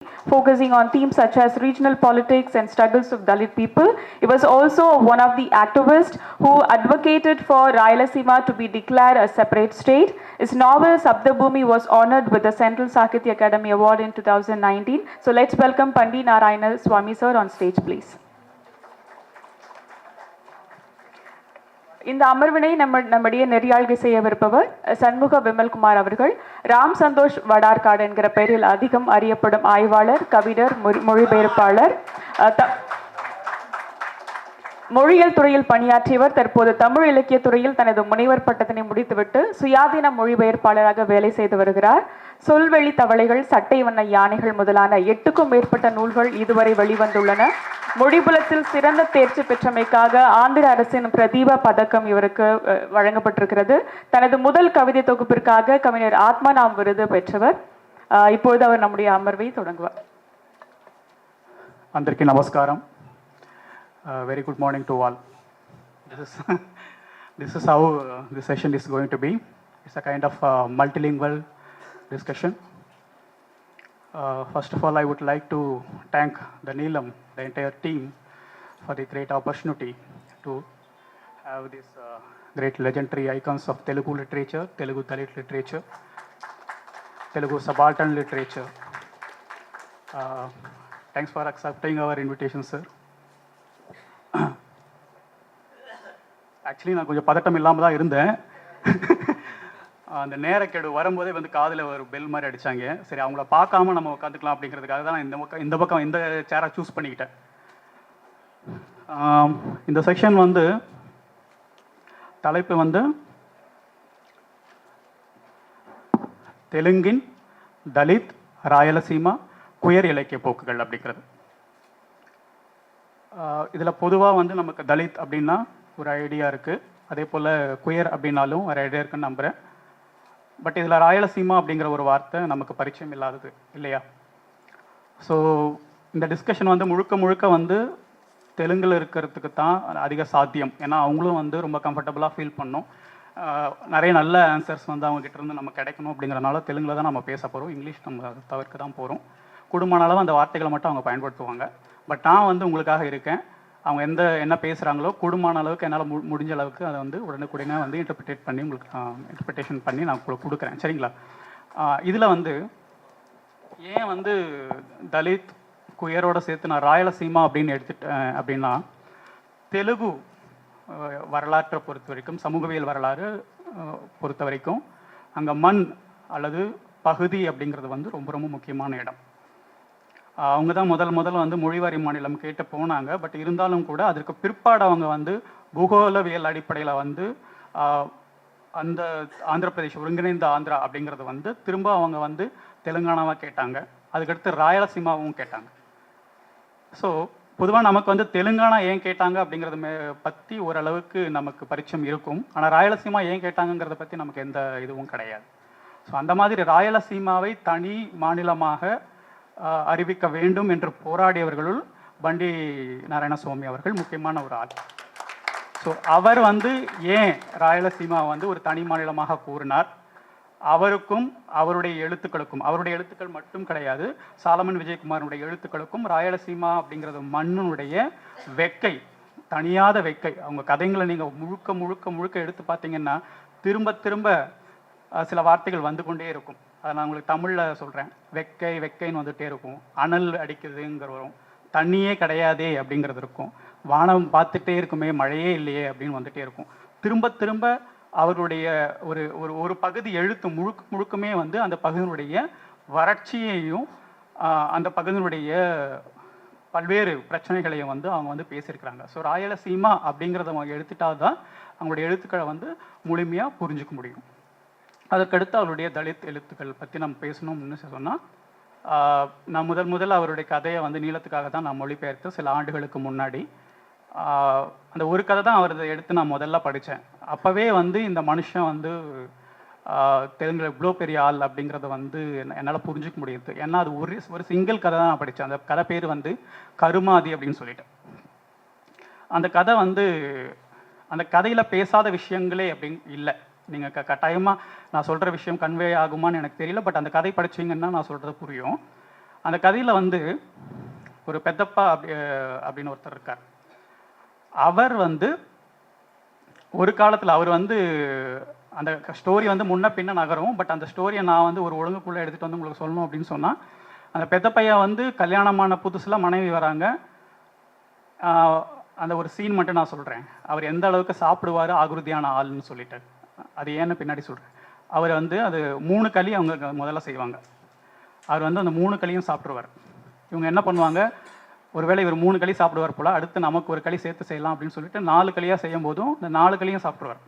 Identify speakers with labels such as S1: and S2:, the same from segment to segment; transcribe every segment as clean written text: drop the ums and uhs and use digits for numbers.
S1: focusing on themes such as regional politics and struggles of Dalit people. He was also one of the activists who advocated for Rayalaseema to be declared a separate state. His novel Sabdabhumi was honored with the Central Sakitya Academy Award in 2019. So let's welcome Pandit Narayana Swami sir on stage, please. இந்த அமர்வினை நம்முடைய நெறியாழ்கை செய்யவிருப்பவர் சண்முக விமல்குமார் அவர்கள். ராம் சந்தோஷ் வடார்காடு என்கிற பெயரில் அதிகம் அறியப்படும் ஆய்வாளர், கவிஞர், மொழிபெயர்ப்பாளர், மொழியியல் துறையில் பணியாற்றியவர். தற்போது தமிழ் இலக்கிய துறையில் தனது முனைவர் பட்டத்தினை முடித்துவிட்டு சுயாதீன மொழிபெயர்ப்பாளராக வேலை செய்து வருகிறார். சொல்வெளி தவளைகள், சட்டை வண்ண யானைகள் முதலான 8க்கும் மேற்பட்ட நூல்கள் இதுவரை வெளிவந்துள்ளன. மொழிபுலத்தில் சிறந்த தேர்ச்சி பெற்றமைக்காக ஆந்திர அரசின் பிரதீபா பதக்கம் இவருக்கு வழங்கப்பட்டிருக்கிறது. தனது முதல் கவிதை தொகுப்பிற்காக கவிஞர் ஆத்மநாம் விருது பெற்றவர். இப்பொழுது அவர் நம்முடைய அமர்வை தொடங்குவார்.
S2: అందరికీ నమస్కారం. Very good morning to all. This is how the session is going to be. It's a kind of multilingual discussion. First of all, I would like to thank the Neelam, the entire team, for the great opportunity to have these great legendary icons of Telugu literature, Telugu Dalit literature, Telugu subaltern literature. Thanks for accepting our invitation, sir. Actually நான் கொஞ்சம் பதட்டம் இல்லாமல் தான் இருந்தேன். அந்த நேரக்கெடு வரும்போதே வந்து காதில் ஒரு பெல் மாதிரி அடித்தாங்க. சரி, அவங்கள பார்க்காம நம்ம உட்காந்துக்கலாம் அப்படிங்கிறதுக்காக தான் நான் இந்த பக்கம் இந்த சேரை சூஸ் பண்ணிக்கிட்டேன். இந்த செக்ஷன் வந்து தலைப்பு வந்து தெலுங்கின் தலித் ராயலசீமா குயர் இலக்கிய போக்குகள் அப்படிங்கிறது. இதில் பொதுவாக வந்து நமக்கு தலித் அப்படின்னா ஒரு ஐடியா இருக்குது, அதே போல் குயர் அப்படின்னாலும் ஒரு ஐடியா இருக்குன்னு நம்புகிறேன். பட் இதில் ராயலசீமா அப்படிங்கிற ஒரு வார்த்தை நமக்கு பரிச்சயம் இல்லாதது இல்லையா? ஸோ இந்த டிஸ்கஷன் வந்து முழுக்க வந்து தெலுங்கில் இருக்கிறதுக்கு தான் அதிக சாத்தியம். ஏன்னா அவங்களும் வந்து ரொம்ப கம்ஃபர்டபுளாக ஃபீல் பண்ணோம். நிறைய நல்ல ஆன்சர்ஸ் வந்து அவங்ககிட்ட இருந்து நம்ம கிடைக்கணும் அப்படிங்கிறனால தெலுங்கில் தான் நம்ம பேச போகிறோம். இங்கிலீஷ் நம்ம தவிர்க்க தான் போகிறோம். குடும்பமான அளவு அந்த வார்த்தைகளை மட்டும் அவங்க பயன்படுத்துவாங்க. பட் நான் வந்து உங்களுக்காக இருக்கேன். அவங்க என்ன பேசுகிறாங்களோ குடும்பமான அளவுக்கு என்னால் முடிஞ்ச அளவுக்கு அதை வந்து உடனே வந்து இன்டர்பிரேட் பண்ணி உங்களுக்கு இன்டர்பிரேஷன் பண்ணி நான் உங்களுக்கு கொடுக்குறேன். சரிங்களா? இதில் வந்து ஏன் வந்து தலித் குயரோடு சேர்த்து நான் ராயலசீமா அப்படின்னு எடுத்துட்டேன் அப்படின்னா, தெலுங்கு வரலாற்றை பொறுத்த வரைக்கும், சமூகவியல் வரலாறு பொறுத்த வரைக்கும் அங்கே மண் அல்லது பகுதி அப்படிங்கிறது வந்து ரொம்ப முக்கியமான இடம். அவங்க தான் முதல்ல வந்து மொழிவாரி மாநிலம் கேட்டு போனாங்க. பட் இருந்தாலும் கூட அதற்கு பிற்பாடு அவங்க வந்து பூகோளவியல் அடிப்படையில் வந்து அந்த ஆந்திர பிரதேஷ் ஒருங்கிணைந்த ஆந்திரா அப்படிங்கிறது வந்து திரும்ப அவங்க வந்து தெலுங்கானாவாக கேட்டாங்க. அதுக்கடுத்து ராயலசீமாவும் கேட்டாங்க. ஸோ பொதுவாக நமக்கு வந்து தெலுங்கானா ஏன் கேட்டாங்க அப்படிங்கிறத பற்றி ஓரளவுக்கு நமக்கு பரிச்சயம் இருக்கும். ஆனால் ராயலசீமா ஏன் கேட்டாங்கிறத பற்றி நமக்கு எந்த இதுவும் கிடையாது. ஸோ அந்த மாதிரி ராயலசீமாவை தனி மாநிலமாக அறிவிக்க வேண்டும் என்று போராடியவர்களுள் பண்டி நாராயணசுவாமி அவர்கள் முக்கியமான ஒரு ஆள். ஸோ அவர் வந்து ஏன் ராயலசீமா வந்து ஒரு தனி மாநிலமாக கூறினார்? அவருக்கும் அவருடைய எழுத்துக்களுக்கும், அவருடைய எழுத்துக்கள் மட்டும் கிடையாது, சாலமன் விஜயகுமாரனுடைய எழுத்துக்களுக்கும் ராயலசீமா அப்படிங்கிறது மண்ணுடைய வெக்கை, தனியாத வெக்கை. அவங்க கதைங்களை நீங்கள் முழுக்க எடுத்து பார்த்தீங்கன்னா திரும்ப சில வார்த்தைகள் வந்து கொண்டே இருக்கும். அதை நான் உங்களுக்கு தமிழில் சொல்கிறேன். வெக்கைன்னு வந்துகிட்டே இருக்கும். அனல் அடிக்குதுங்கிற வரும், தண்ணியே கிடையாதே அப்படிங்கிறது இருக்கும், வானம் பார்த்துட்டே இருக்குமே மழையே இல்லையே அப்படின்னு வந்துகிட்டே இருக்கும். திரும்ப அவருடைய ஒரு பகுதி எழுத்து முழுக்குமே வந்து அந்த பகுதியினுடைய வறட்சியையும் அந்த பகுதியினுடைய பல்வேறு பிரச்சனைகளையும் வந்து அவங்க வந்து பேசியிருக்கிறாங்க. ஸோ ராயலசீமா அப்படிங்கிறத அவங்க எடுத்துட்டால் தான் அவங்களுடைய எழுத்துக்களை வந்து முழுமையாக புரிஞ்சிக்க முடியும். அதற்கடுத்து அவருடைய தலித் எழுத்துக்கள் பற்றி நம்ம பேசணும்னு சொன்னால், நான் முதல்ல அவருடைய கதையை வந்து நீளத்துக்காக தான் நான் மொழிபெயர்த்து சில ஆண்டுகளுக்கு முன்னாடி அந்த ஒரு கதை தான் அவரது எடுத்து நான் முதல்ல படித்தேன். அப்போவே வந்து இந்த மனுஷன் வந்து தெலுங்குல இவ்வளோ பெரிய ஆள் அப்படிங்கிறத வந்து என்னால் புரிஞ்சிக்க முடியுது. ஏன்னா அது ஒரு சிங்கிள் கதை தான் நான் படித்தேன். அந்த கதை பேர் வந்து கருமாதி அப்படின்னு சொல்லிட்டு. அந்த கதை வந்து அந்த கதையில் பேசாத விஷயங்களே அப்படின்னு இல்லை. நீங்கள் கட்டாயமாக நான் சொல்கிற விஷயம் கன்வே ஆகுமான்னு எனக்கு தெரியல. பட் அந்த கதை படிச்சிங்கன்னா நான் சொல்கிறது புரியும். அந்த கதையில் வந்து ஒரு பெத்தப்பா அப்படின்னு ஒருத்தர் இருக்கார். அவர் வந்து ஒரு காலத்தில் அவர் வந்து அந்த ஸ்டோரி வந்து முன்ன பின்ன நகரும். பட் அந்த ஸ்டோரியை நான் வந்து ஒரு ஒழுங்குக்குள்ளே எடுத்துகிட்டு வந்து உங்களுக்கு சொல்லணும் அப்படின்னு சொன்னால், அந்த பெத்தப்பையன் வந்து கல்யாணமான புதுசில் மனைவி வராங்க. அந்த ஒரு சீன் மட்டும் நான் சொல்கிறேன். அவர் எந்த அளவுக்கு சாப்பிடுவார் ஆகுருதியான ஆள்னு சொல்லிட்டு, அது ஏன்னு பின்னாடி சொல்கிறேன். அவர் வந்து அது 3 களி அவங்க முதல்ல செய்வாங்க. அவர் வந்து அந்த 3 களியும் சாப்பிட்ருவார். இவங்க என்ன பண்ணுவாங்க, ஒருவேளை இவர் 3 களி சாப்பிடுவார் போல், அடுத்து நமக்கு ஒரு களி சேர்த்து செய்யலாம் அப்படின்னு சொல்லிட்டு 4 களியாக செய்யும் போதும் இந்த 4 களியும் சாப்பிட்ருவார்.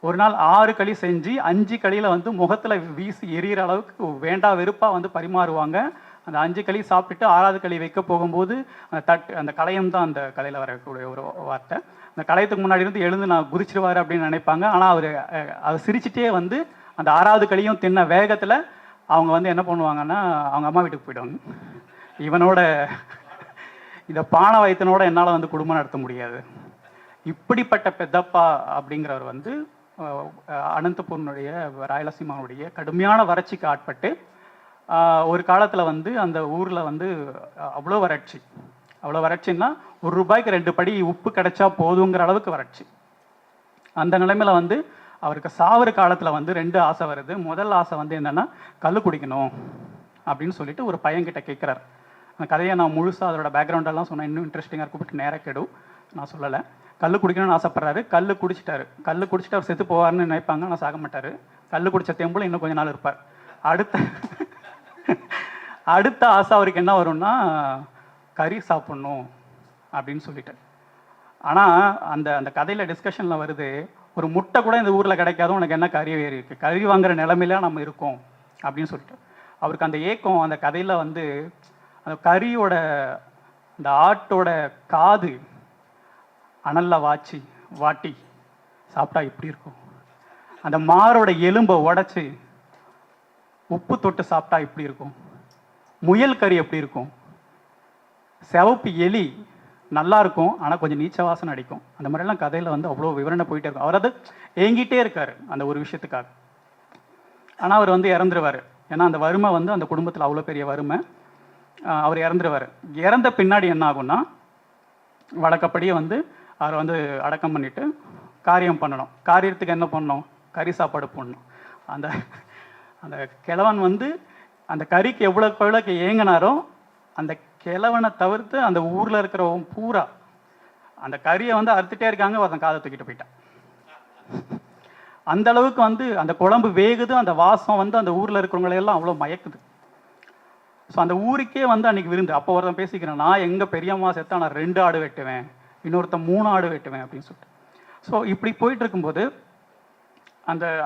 S2: ஒரு நாள் 6 களி செஞ்சு 5 களியில் வந்து முகத்தில் வீசி எரியிற அளவுக்கு வேண்டா வெறுப்பாக வந்து பரிமாறுவாங்க. அந்த 5 களி சாப்பிட்டுட்டு 6வது களி வைக்க போகும்போது அந்த களையம் தான் அந்த கதையில் வரக்கூடிய ஒரு வார்த்தை. அந்த களையத்துக்கு முன்னாடி இருந்து எழுந்து நான் குதிச்சிருவார் அப்படின்னு நினைப்பாங்க. ஆனால் அவர் சிரிச்சிட்டே வந்து அந்த 6வது களியும் தின்ன வேகத்தில் அவங்க வந்து என்ன பண்ணுவாங்கன்னா அவங்க அம்மா வீட்டுக்கு போயிடுவாங்க. இவனோட இந்த பானை வயிற்றனோட என்னால் வந்து குடும்பம் நடத்த முடியாது. இப்படிப்பட்ட பெத்தப்பா அப்படிங்கிறவர் வந்து அனந்தபூர்னுடைய ராயலசீமாவுடைய கடுமையான வறட்சிக்கு ஆட்பட்டு ஒரு காலத்தில் வந்து அந்த ஊரில் வந்து அவ்வளோ வறட்சின்னா ₹1 2 படி உப்பு கிடைச்சா போதுங்கிற அளவுக்கு வறட்சி. அந்த நிலைமையில் வந்து அவருக்கு சாவர காலத்தில் வந்து 2 ஆசை வருது. முதல் ஆசை வந்து என்னென்னா கல் குடிக்கணும் அப்படின்னு சொல்லிட்டு ஒரு பையன்கிட்ட கேட்குறாரு. அந்த கதையை நான் முழுசாக அதோட பேக்ரவுண்டெல்லாம் சொன்னேன், இன்னும் இன்ட்ரெஸ்டிங்காக கூப்பிட்டு நேராக கெடும், நான் சொல்லலை. கல் குடிக்கணும்னு ஆசைப்படுறாரு. கல் குடிச்சிட்டாரு அவர் செத்து போவார்னு நினைப்பாங்க, ஆனால் சாக மாட்டார். கல் குடித்த தெம்புல இன்னும் கொஞ்ச நாள் இருப்பார். அடுத்த ஆசை அவருக்கு என்ன வரும்னா கறி சாப்பிட்ணும் அப்படின்னு சொல்லிட்டு. ஆனால் அந்த கதையில் டிஸ்கஷனில் வருது, ஒரு முட்டை கூட இந்த ஊரில் கிடைக்காது, உனக்கு என்ன கறி வேறு இருக்குது, கறி வாங்குற நிலைமையில நம்ம இருக்கோம் அப்படின்னு சொல்லிட்டு அவருக்கு அந்த ஏக்கம் அந்த கதையில் வந்து அந்த கறியோட இந்த ஆட்டோட காது அனலில் வாட்டி சாப்பிட்டா இப்படி இருக்கும், அந்த மாரோட எலும்பை உடைச்சி உப்பு தொட்டு சாப்பிட்டா இப்படி இருக்கும், முயல் கறி எப்படி இருக்கும், சிவப்பு எலி நல்லா இருக்கும் ஆனால் கொஞ்சம் நீச்ச வாசனை அடிக்கும். அந்த மாதிரிலாம் கதையில் வந்து அவ்வளோ விவரணை போயிட்டே இருக்கும். அவர் அது ஏங்கிட்டே இருக்கார் அந்த ஒரு விஷயத்துக்காக. ஆனால் அவர் வந்து இறந்துருவார். ஏன்னா அந்த வறுமை வந்து அந்த குடும்பத்தில் அவ்வளோ பெரிய வறுமை. அவர் இறந்துருவார். இறந்த பின்னாடி என்ன ஆகும்னா வழக்கப்படியே வந்து அவரை வந்து அடக்கம் பண்ணிவிட்டு காரியம் பண்ணணும். காரியத்துக்கு என்ன பண்ணணும், கறி சாப்பாடு போடணும். அந்த அந்த கிழவன் வந்து அந்த கறிக்கு எவ்வளோக்கு ஏங்கினாரோ அந்த கிழவனை தவிர்த்து அந்த ஊரில் இருக்கிறவங்க பூரா அந்த கறியை வந்து அறுத்துட்டே இருக்காங்க, ஒருத்தன் காதை தூக்கிட்டு போயிட்டான். அந்த அளவுக்கு வந்து அந்த குழம்பு வேகுது, அந்த வாசம் வந்து அந்த ஊரில் இருக்கிறவங்களையெல்லாம் அவ்வளோ மயக்குது. ஸோ அந்த ஊருக்கே வந்து அன்றைக்கி விருந்து. அப்போ ஒருத்தன் பேசிக்கிறேன், நான் எங்கள் பெரியம்மா செத்தா நான் 2 ஆடு வெட்டுவேன், இன்னொருத்தன் 3 ஆடு வெட்டுவேன் அப்படின்னு சொல்லிட்டு. ஸோ இப்படி போயிட்டு இருக்கும்போது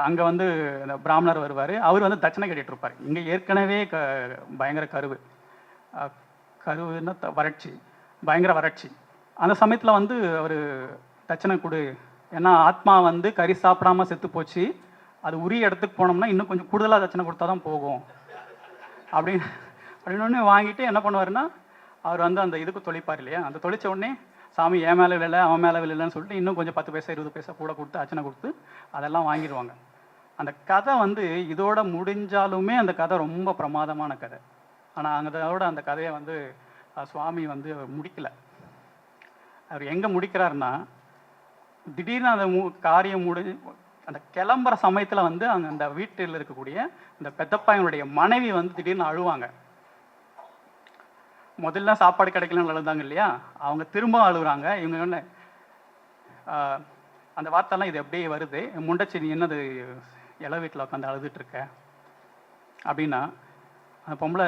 S2: அங்கே வந்து அந்த பிராமணர் வருவார். அவர் வந்து தட்சணை கேட்டுட்டு இருப்பார். இங்கே ஏற்கனவே பயங்கர கருவுன்னா வறட்சி, பயங்கர வறட்சி. அந்த சமயத்தில் வந்து அவர் தட்சணை கொடு, ஏன்னா ஆத்மா வந்து கறி சாப்பிடாம செத்து போச்சு, அது உரிய இடத்துக்கு போனோம்னா இன்னும் கொஞ்சம் கூடுதலாக தட்சணை கொடுத்தா தான் போகும் அப்படின்னு வாங்கிட்டு என்ன பண்ணுவாருன்னா அவர் வந்து அந்த இதுக்கு தொலைப்பார் இல்லையா, அந்த தொலைச்ச உடனே சாமி என் மேலே இல்லை அவன் மேலே இல்லைன்னு சொல்லிட்டு இன்னும் கொஞ்சம் 10 பைசா 20 பைசா கூட கொடுத்து அர்ச்சனை கொடுத்து அதெல்லாம் வாங்கிடுவாங்க. அந்த கதை வந்து இதோட முடிஞ்சாலுமே அந்த கதை ரொம்ப பிரமாதமான கதை. ஆனால் அதோட அந்த கதையை வந்து சுவாமி வந்து முடிக்கலை. அவர் எங்கே முடிக்கிறாருன்னா, திடீர்னு அந்த காரியம் அந்த கிளம்புற சமயத்தில் வந்து அந்த வீட்டில் இருக்கக்கூடிய இந்த பெத்தப்பாயனுடைய மனைவி வந்து திடீர்னு அழுவாங்க. முதல்ல சாப்பாடு கிடைக்கலன்னு அழுதாங்க இல்லையா, அவங்க திரும்ப அழுகுறாங்க. இவங்க என்ன அந்த வார்த்தைலாம் இது எப்படியே வருது, முண்டச்சி நீ என்னது இலை வீட்டில் உட்காந்து அழுதுட்டு இருக்க அப்படின்னா, அந்த பொம்பளை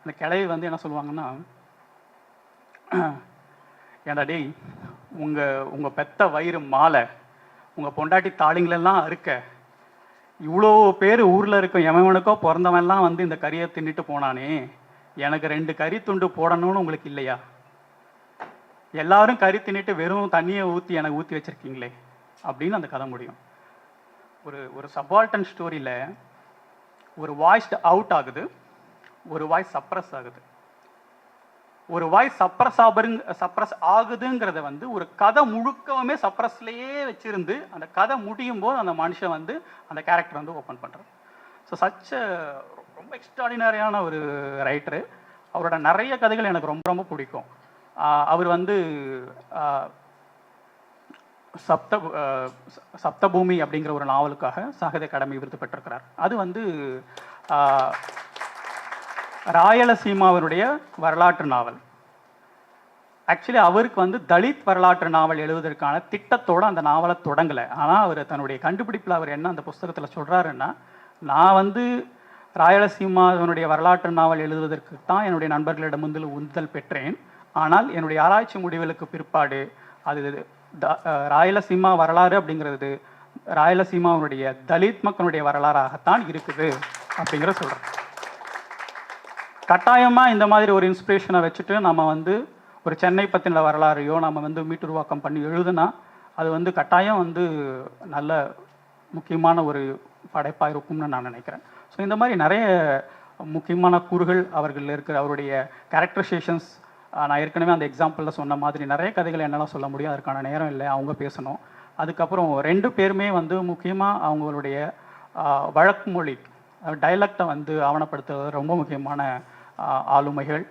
S2: அந்த கிளவி வந்து என்ன சொல்லுவாங்கன்னா, ஏன்டா டேய் உங்கள் பெத்த வயிறு மாலை, உங்கள் பொண்டாட்டி தாளிங்களெல்லாம் அறுக்க, இவ்வளோ பேர் ஊரில் இருக்கும் எவனுக்கோ பிறந்தவன்லாம் வந்து இந்த கறியை தின்னுட்டு போனானே, எனக்கு 2 கறி துண்டு போடணும்னு உங்களுக்கு இல்லையா? எல்லாரும் கறி தின்னுட்டு வெறும் தண்ணியை எனக்கு ஊற்றி வச்சுருக்கீங்களே அப்படின்னு அந்த கதை முடியும். ஒரு சபால்டன் ஸ்டோரியில் ஒரு வாய்ஸ் அவுட் ஆகுது, ஒரு வாய்ஸ் சப்ரஸ் ஆகுது. ஒரு வாய்ஸ் சப்ரஸ் ஆகுதுங்கிறத வந்து ஒரு கதை முழுக்கவுமே சப்ரஸ்லேயே வச்சுருந்து அந்த கதை முடியும் போது அந்த மனுஷன் வந்து அந்த கேரக்டர் வந்து ஓப்பன் பண்ணுறாரு. ஸோ ரொம்ப எக்ஸ்ட்ராடினரியான ஒரு ரைட்டரு. அவரோட நிறைய கதைகள் எனக்கு ரொம்ப ரொம்ப பிடிக்கும். அவர் வந்து சப்தபூமி அப்படிங்கிற ஒரு நாவலுக்காக சாகித்ய அகாடமி விருது பெற்றிருக்கிறார். அது வந்து ராயலசீமாவினுடைய வரலாற்று நாவல். ஆக்சுவலி அவருக்கு வந்து தலித் வரலாற்று நாவல் எழுதுவதற்கான திட்டத்தோடு அந்த நாவலை தொடங்கலை. ஆனால் அவர் தன்னுடைய கண்டுபிடிப்பில் அவர் என்ன அந்த புஸ்தகத்தில் சொல்கிறாருன்னா, நான் வந்து ராயலசீமாவினுடைய வரலாற்று நாவல் எழுதுவதற்கு தான் என்னுடைய நண்பர்களிடம் உந்துதல் பெற்றேன். ஆனால் என்னுடைய ஆராய்ச்சி முடிவுகளுக்கு பிற்பாடு அது ராயலசீமா வரலாறு அப்படிங்கிறது ராயலசீமாவுடைய தலித் மக்களுடைய வரலாறாகத்தான் இருக்குது அப்படிங்கிற சொல்கிறேன். கட்டாயமாக இந்த மாதிரி ஒரு இன்ஸ்பிரேஷனை வச்சுட்டு நம்ம வந்து ஒரு சென்னை பற்றின வரலாறையோ நம்ம வந்து மீட்டுருவாக்கம் பண்ணி எழுதுனா அது வந்து கட்டாயம் வந்து நல்ல முக்கியமான ஒரு படைப்பாக இருக்கும்னு நான் நினைக்கிறேன். ஸோ இந்த மாதிரி நிறைய முக்கியமான கூறுகள் அவர்கள் இருக்கிற அவருடைய கேரக்டரைசேஷன்ஸ். நான் ஏற்கனவே அந்த எக்ஸாம்பிளில் சொன்ன மாதிரி நிறைய கதைகளை என்னால் சொல்ல முடியும், அதற்கான நேரம் இல்லை, அவங்க பேசணும். அதுக்கப்புறம் 2 பேருமே வந்து முக்கியமாக அவங்களுடைய வழக்கு மொழி டைலக்டை வந்து ஆவணப்படுத்துவது ரொம்ப முக்கியமான ஆளுமைகள்.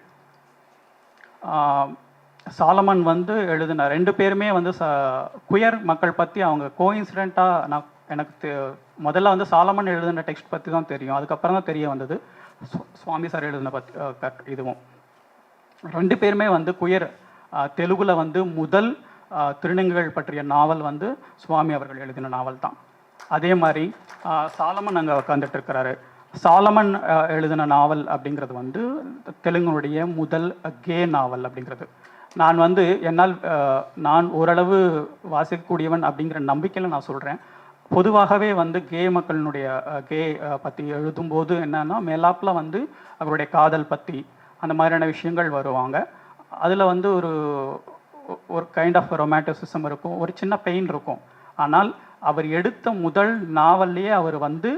S2: சாலமன் வந்து எழுதின 2 பேருமே வந்து குயர் மக்கள் பற்றி அவங்க கோஇன்சிடெண்ட்டாக நான் எனக்கு முதல்ல வந்து சாலமன் எழுதின டெக்ஸ்ட் பற்றி தான் தெரியும். அதுக்கப்புறம் தான் தெரிய வந்தது சுவாமி சார் எழுதின பற்றி. இதுவும் 2 பேருமே வந்து குயர் தெலுங்குல வந்து முதல் திருநங்கைகள் பற்றிய நாவல் வந்து சுவாமி அவர்கள் எழுதின நாவல் தான். அதே மாதிரி சாலமன் அங்கே உட்காந்துட்டு இருக்கிறாரு. சாலமன் எழுதின நாவல் அப்படிங்கிறது வந்து தெலுங்குனுடைய முதல் கே நாவல் அப்படிங்கிறது. நான் வந்து என்னால் நான் ஓரளவு வாசிக்கக்கூடியவன் அப்படிங்கிற நம்பிக்கையில் நான் சொல்கிறேன். பொதுவாகவே வந்து கே மக்களினுடைய கே பற்றி எழுதும்போது என்னன்னா மேலாப்பில் வந்து அவருடைய காதல் பற்றி அந்த மாதிரியான விஷயங்கள் வருவாங்க. அதில் வந்து ஒரு கைண்ட் ஆஃப் ரொமான்டிசிசம் இருக்கும், ஒரு சின்ன பெயின் இருக்கும். ஆனால் அவர் எடுத்த முதல் நாவல்லையே அவர் வந்து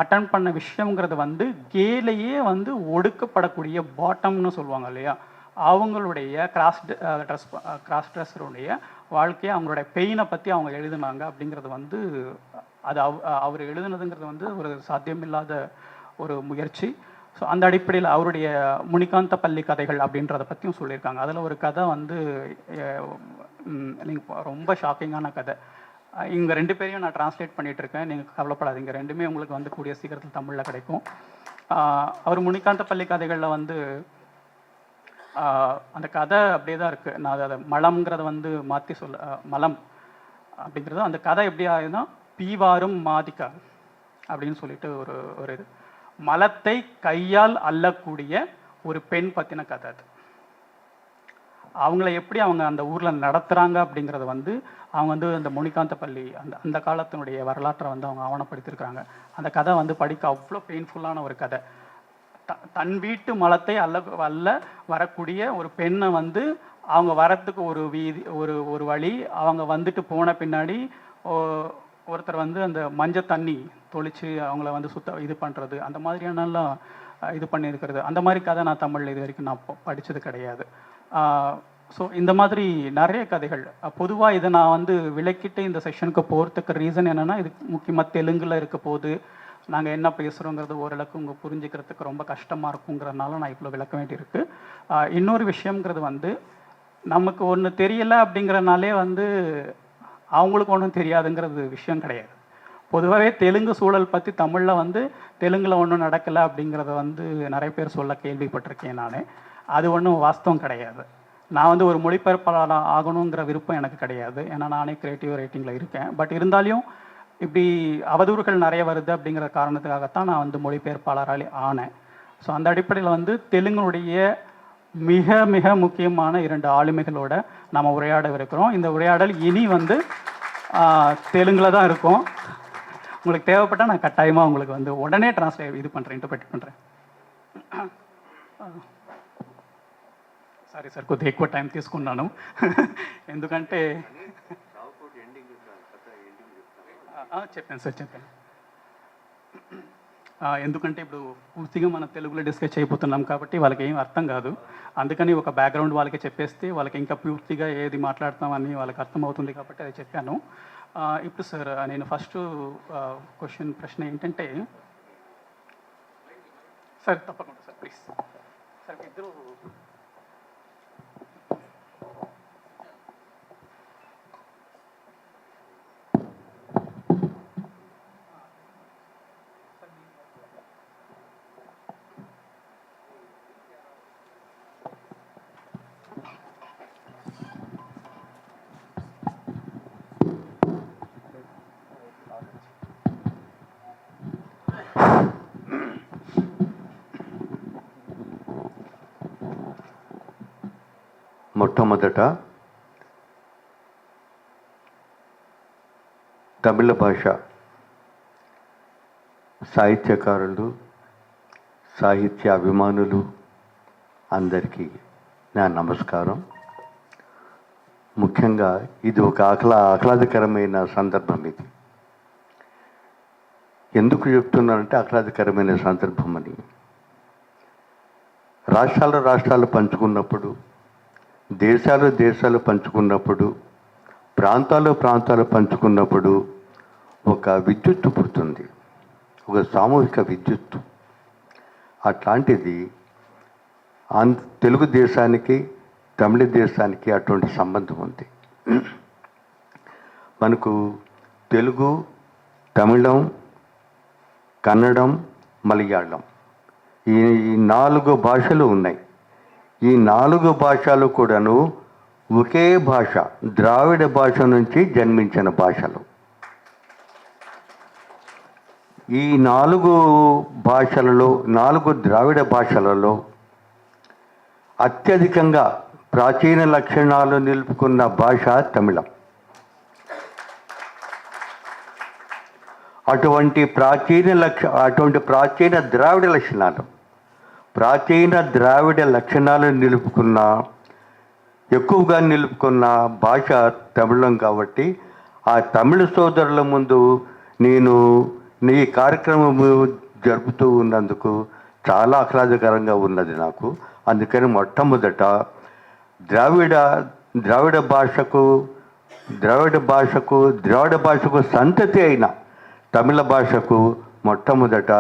S2: அட்டன் பண்ண விஷயங்கிறது வந்து கேலையே வந்து ஒடுக்கப்படக்கூடிய பாட்டம்னு சொல்லுவாங்க இல்லையா, அவங்களுடைய கிராஸ் ட்ரெஸ்ஸருடைய வாழ்க்கையை அவங்களுடைய பெயினை பற்றி அவங்க எழுதுனாங்க அப்படிங்கிறது வந்து அது அவர் எழுதுனதுங்கிறது வந்து ஒரு சாத்தியமில்லாத ஒரு முயற்சி. ஸோ அந்த அடிப்படையில் அவருடைய முனிகாந்த பள்ளி கதைகள் அப்படின்றத பற்றியும் சொல்லியிருக்காங்க. அதில் ஒரு கதை வந்து ரொம்ப ஷாக்கிங்கான கதை. இங்கே 2 பேரையும் நான் டிரான்ஸ்லேட் பண்ணிகிட்ருக்கேன், நீங்கள் கவலைப்படாதீங்க, 2மே உங்களுக்கு வந்து கூடிய சீக்கிரத்தில் தமிழில் கிடைக்கும். அவர் முனிகாந்த பள்ளி கதைகளில் வந்து அந்த கதை அப்படியே தான் இருக்குது. நான் அதை மலம்ங்கிறத வந்து மாற்றி மலம் அப்படிங்கிறது அந்த கதை எப்படி ஆகுதுன்னா, பீவாரும் மாதிக்கா அப்படின்னு சொல்லிட்டு ஒரு இது மலத்தை கையால் அள்ளக்கூடிய ஒரு பெண் பற்றின கதை. அது அவங்கள எப்படி அவங்க அந்த ஊரில் நடத்துகிறாங்க அப்படிங்கிறத வந்து அவங்க வந்து அந்த முனிகாந்த பள்ளி அந்த காலத்தினுடைய வரலாற்றை வந்து அவங்க ஆவணப்படுத்தியிருக்கிறாங்க. அந்த கதை வந்து படிக்க அவ்வளோ பெயின்ஃபுல்லான ஒரு கதை. தன் வீட்டு மலத்தை அல்ல வரக்கூடிய ஒரு பெண்ணை வந்து அவங்க வரத்துக்கு ஒரு வீதி ஒரு வழி, அவங்க வந்துட்டு போன பின்னாடி ஒருத்தர் வந்து அந்த மஞ்சள் தண்ணி தொளிச்சு அவங்கள வந்து இது பண்ணுறது, அந்த மாதிரியானலாம் இது பண்ணியிருக்கிறது. அந்த மாதிரி கதை நான் தமிழில் இது வரைக்கும் நான் படித்தது கிடையாது. ஸோ இந்த மாதிரி நிறைய கதைகள். பொதுவாக இதை நான் வந்து விளக்கிட்டு இந்த செஷனுக்கு போகிறதுக்கு ரீசன் என்னென்னா, இது முக்கியமாக தெலுங்கில் இருக்க போது நாங்கள் என்ன பேசுகிறோங்கிறது ஓரளவுக்கு உங்கள் புரிஞ்சுக்கிறதுக்கு ரொம்ப கஷ்டமாக இருக்குங்கிறதுனால நான் இவ்வளோ விளக்க வேண்டியிருக்கு. இன்னொரு விஷயங்கிறது வந்து நமக்கு ஒன்று தெரியலை அப்படிங்கிறனாலே வந்து அவங்களுக்கு ஒன்றும் தெரியாதுங்கிறது விஷயம் கிடையாது. பொதுவாகவே தெலுங்கு சூழல் பற்றி தமிழில் வந்து தெலுங்கில் ஒன்றும் நடக்கலை அப்படிங்கிறத வந்து நிறைய பேர் சொல்ல கேள்விப்பட்டிருக்கேன் நான். அது ஒன்றும் வாஸ்தவம் கிடையாது. நான் வந்து ஒரு மொழிபெயர்ப்பாளர் ஆகணுங்கிற விருப்பம் எனக்கு கிடையாது, ஏன்னா நானே கிரியேட்டிவ் ரைட்டிங்கில் இருக்கேன். பட் இருந்தாலும் இப்படி அவதூறுகள் நிறைய வருது அப்படிங்கிற காரணத்துக்காகத்தான் நான் வந்து மொழிபெயர்ப்பாளராலே ஆனேன். ஸோ அந்த அடிப்படையில் வந்து தெலுங்குனுடைய மிக மிக முக்கியமான 2 ஆளுமைகளோட நம்ம உரையாடவிருக்கிறோம். இந்த உரையாடல் இனி வந்து தெலுங்கில் தான் இருக்கும். உங்களுக்கு தேவைப்பட்டால் நான் கட்டாயமாக உங்களுக்கு வந்து உடனே டிரான்ஸ்லேட் இது பண்ணுறேன், இன்டர்பிரேட் பண்ணுறேன். సారీ సార్, కొద్దిగా ఎక్కువ టైం తీసుకున్నాను ఎందుకంటే చెప్పాను సార్ చెప్పాను. ఎందుకంటే ఇప్పుడు పూర్తిగా మనం తెలుగులో డిస్కస్ చేయబోతున్నాం కాబట్టి వాళ్ళకి ఏం అర్థం కాదు. అందుకని ఒక బ్యాక్గ్రౌండ్ వాళ్ళకి చెప్పేస్తే వాళ్ళకి ఇంకా పూర్తిగా ఏది మాట్లాడతామని వాళ్ళకి అర్థమవుతుంది కాబట్టి అది చెప్పాను. ఇప్పుడు సార్ నేను ఫస్ట్ ప్రశ్న ఏంటంటే, సార్ తప్పకుండా సార్ ప్లీజ్ సార్ ఇద్దరు
S3: మొట్టమొదట తమిళ భాష సాహిత్యకారులు, సాహిత్య అభిమానులు అందరికీ నా నమస్కారం. ముఖ్యంగా ఇది ఒక ఆహ్లాదకరమైన సందర్భం. ఇది ఎందుకు చెప్తున్నానంటే ఆహ్లాదకరమైన సందర్భం అని, రాష్ట్రాలు పంచుకున్నప్పుడు, దేశాలు పంచుకున్నప్పుడు, ప్రాంతాలు పంచుకున్నప్పుడు ఒక విద్యుత్తు పుడుతుంది, ఒక సామూహిక విద్యుత్తు. అట్లాంటిది తెలుగు దేశానికి, తమిళ దేశానికి అటువంటి సంబంధం ఉంది. మనకు తెలుగు, తమిళం, కన్నడం, మలయాళం ఈ 4 భాషలు ఉన్నాయి. ఈ 4 భాషలు కూడాను ఒకే భాష, ద్రావిడ భాష నుంచి జన్మించిన భాషలు. ఈ 4 భాషలలో, 4 ద్రావిడ భాషలలో అత్యధికంగా ప్రాచీన లక్షణాలు నిలుపుకున్న భాష తమిళం. అటువంటి ప్రాచీన ద్రావిడ లక్షణాలు ఎక్కువగా నిలుపుకున్న భాష తమిళం. కాబట్టి ఆ తమిళ సోదరుల ముందు నేను ఈ కార్యక్రమం జరుపుతూ ఉన్నందుకు చాలా ఆహ్లాదకరంగా ఉన్నది నాకు. అందుకని మొట్టమొదట ద్రావిడ భాషకు సంతతి అయిన తమిళ భాషకు మొట్టమొదట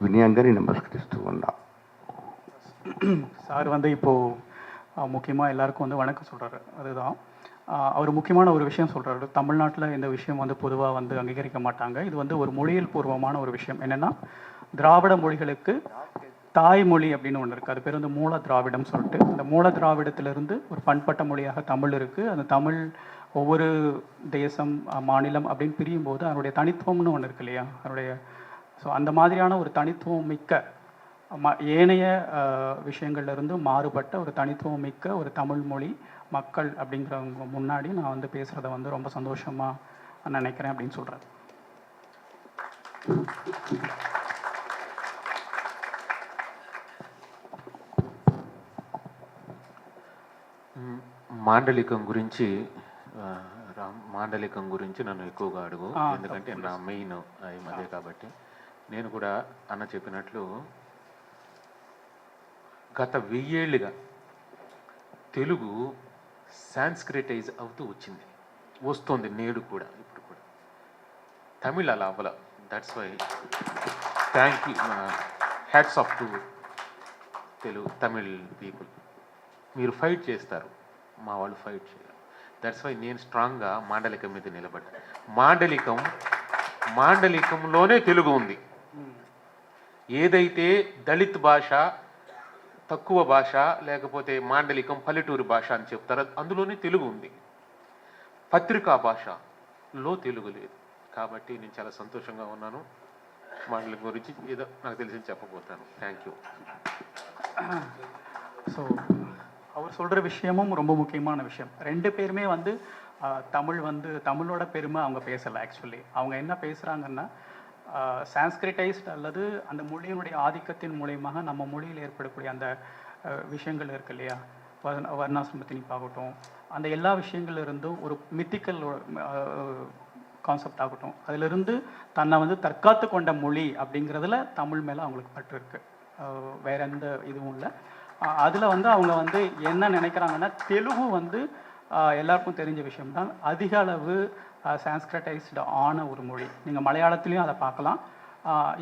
S3: వినయంగా నమస్కరిస్తూ ఉన్నా.
S2: சார் இப்போது முக்கியமாக எல்லாருக்கும் வணக்கம் சொல்கிறாரு. அதுதான் அவர் முக்கியமான ஒரு விஷயம் சொல்கிறாரு. தமிழ்நாட்டில் இந்த விஷயம் பொதுவாக அங்கீகரிக்க மாட்டாங்க. இது ஒரு மொழியியல் பூர்வமான ஒரு விஷயம். என்னென்னா, திராவிட மொழிகளுக்கு தாய்மொழி அப்படின்னு ஒன்று இருக்குது. அது பேர் மூல திராவிடம் சொல்லிட்டு. அந்த மூல திராவிடத்திலிருந்து ஒரு பண்பட்ட மொழியாக தமிழ் இருக்குது. அந்த தமிழ் ஒவ்வொரு தேசம், மாநிலம் அப்படின்னு பிரியும் போது அதனுடைய தனித்துவம்னு ஒன்று இருக்கு இல்லையா, ஸோ அந்த மாதிரியான ஒரு தனித்துவம் மிக்க ஏனைய விஷயங்கள்லேருந்து மாறுபட்ட ஒரு தனித்துவம் மிக்க ஒரு தமிழ் மொழி மக்கள் அப்படிங்கிறவங்க முன்னாடி நான் பேசுகிறத ரொம்ப சந்தோஷமாக நினைக்கிறேன் அப்படின்னு சொல்கிறேன்.
S4: మాండలికం గురించి నన్ను ఎక్కువగా అడుగు, ఎందుకంటే నా మెయిన్ అదే. కాబట్టి నేను కూడా అన్న చెప్పినట్లు గత 1000 ఏళ్ళుగా తెలుగు సాంస్క్రిటైజ్ అవుతూ వస్తుంది నేడు కూడా, ఇప్పుడు కూడా. తమిళ అలా అవ్వల. That's why thank you, hats off to Tamil people. మీరు ఫైట్ చేస్తారు, మా వాళ్ళు ఫైట్ చేయరు. దట్స్ వై నేను స్ట్రాంగ్గా మాండలికం మీద నిలబడ్డా. మాండలికంలోనే తెలుగు ఉంది. ఏదైతే దళిత్ భాష, తక్కువ భాష, లేకపోతే మాండలికం పల్లెటూరు భాష అని చెప్తారో అందులోనే తెలుగు ఉంది. పత్రికా భాషలో తెలుగు లేదు. కాబట్టి నేను చాలా సంతోషంగా ఉన్నాను. మాండలికం గురించి ఏదో నాకు తెలిసి చెప్పబోతాను. Thank you.
S2: ஸோ அவர் சொல்கிற விஷயமும் ரொம்ப முக்கியமான விஷயம். 2 பேருமே தமிழ் தமிழோட பெருமை அவங்க பேசலை. ஆக்சுவலி அவங்க என்ன பேசுகிறாங்கன்னா, சான்ஸ்கிரிட்டைஸ்ட் அல்லது அந்த மொழியினுடைய ஆதிக்கத்தின் மூலயமாக நம்ம மொழியில் ஏற்படக்கூடிய அந்த விஷயங்கள் இருக்கு இல்லையா, வர்ணாசிரம திணிப்பாகட்டும், அந்த எல்லா விஷயங்கள்லேருந்தும் ஒரு மித்திக்கல் கான்செப்ட் ஆகட்டும், அதிலிருந்து தன்னை தற்காத்து கொண்ட மொழி அப்படிங்கிறதுல தமிழ் மேலே அவங்களுக்கு பற்று இருக்குது. வேற எந்த இதுவும் இல்லை. அதில் அவங்க என்ன நினைக்கிறாங்கன்னா, தெலுங்கு எல்லாருக்கும் தெரிஞ்ச விஷயம்தான். அதிக அளவு சான்ஸ்கிரிட்டைஸ்டு ஆன ஒரு மொழி. நீங்கள் மலையாளத்துலேயும் அதை பார்க்கலாம்,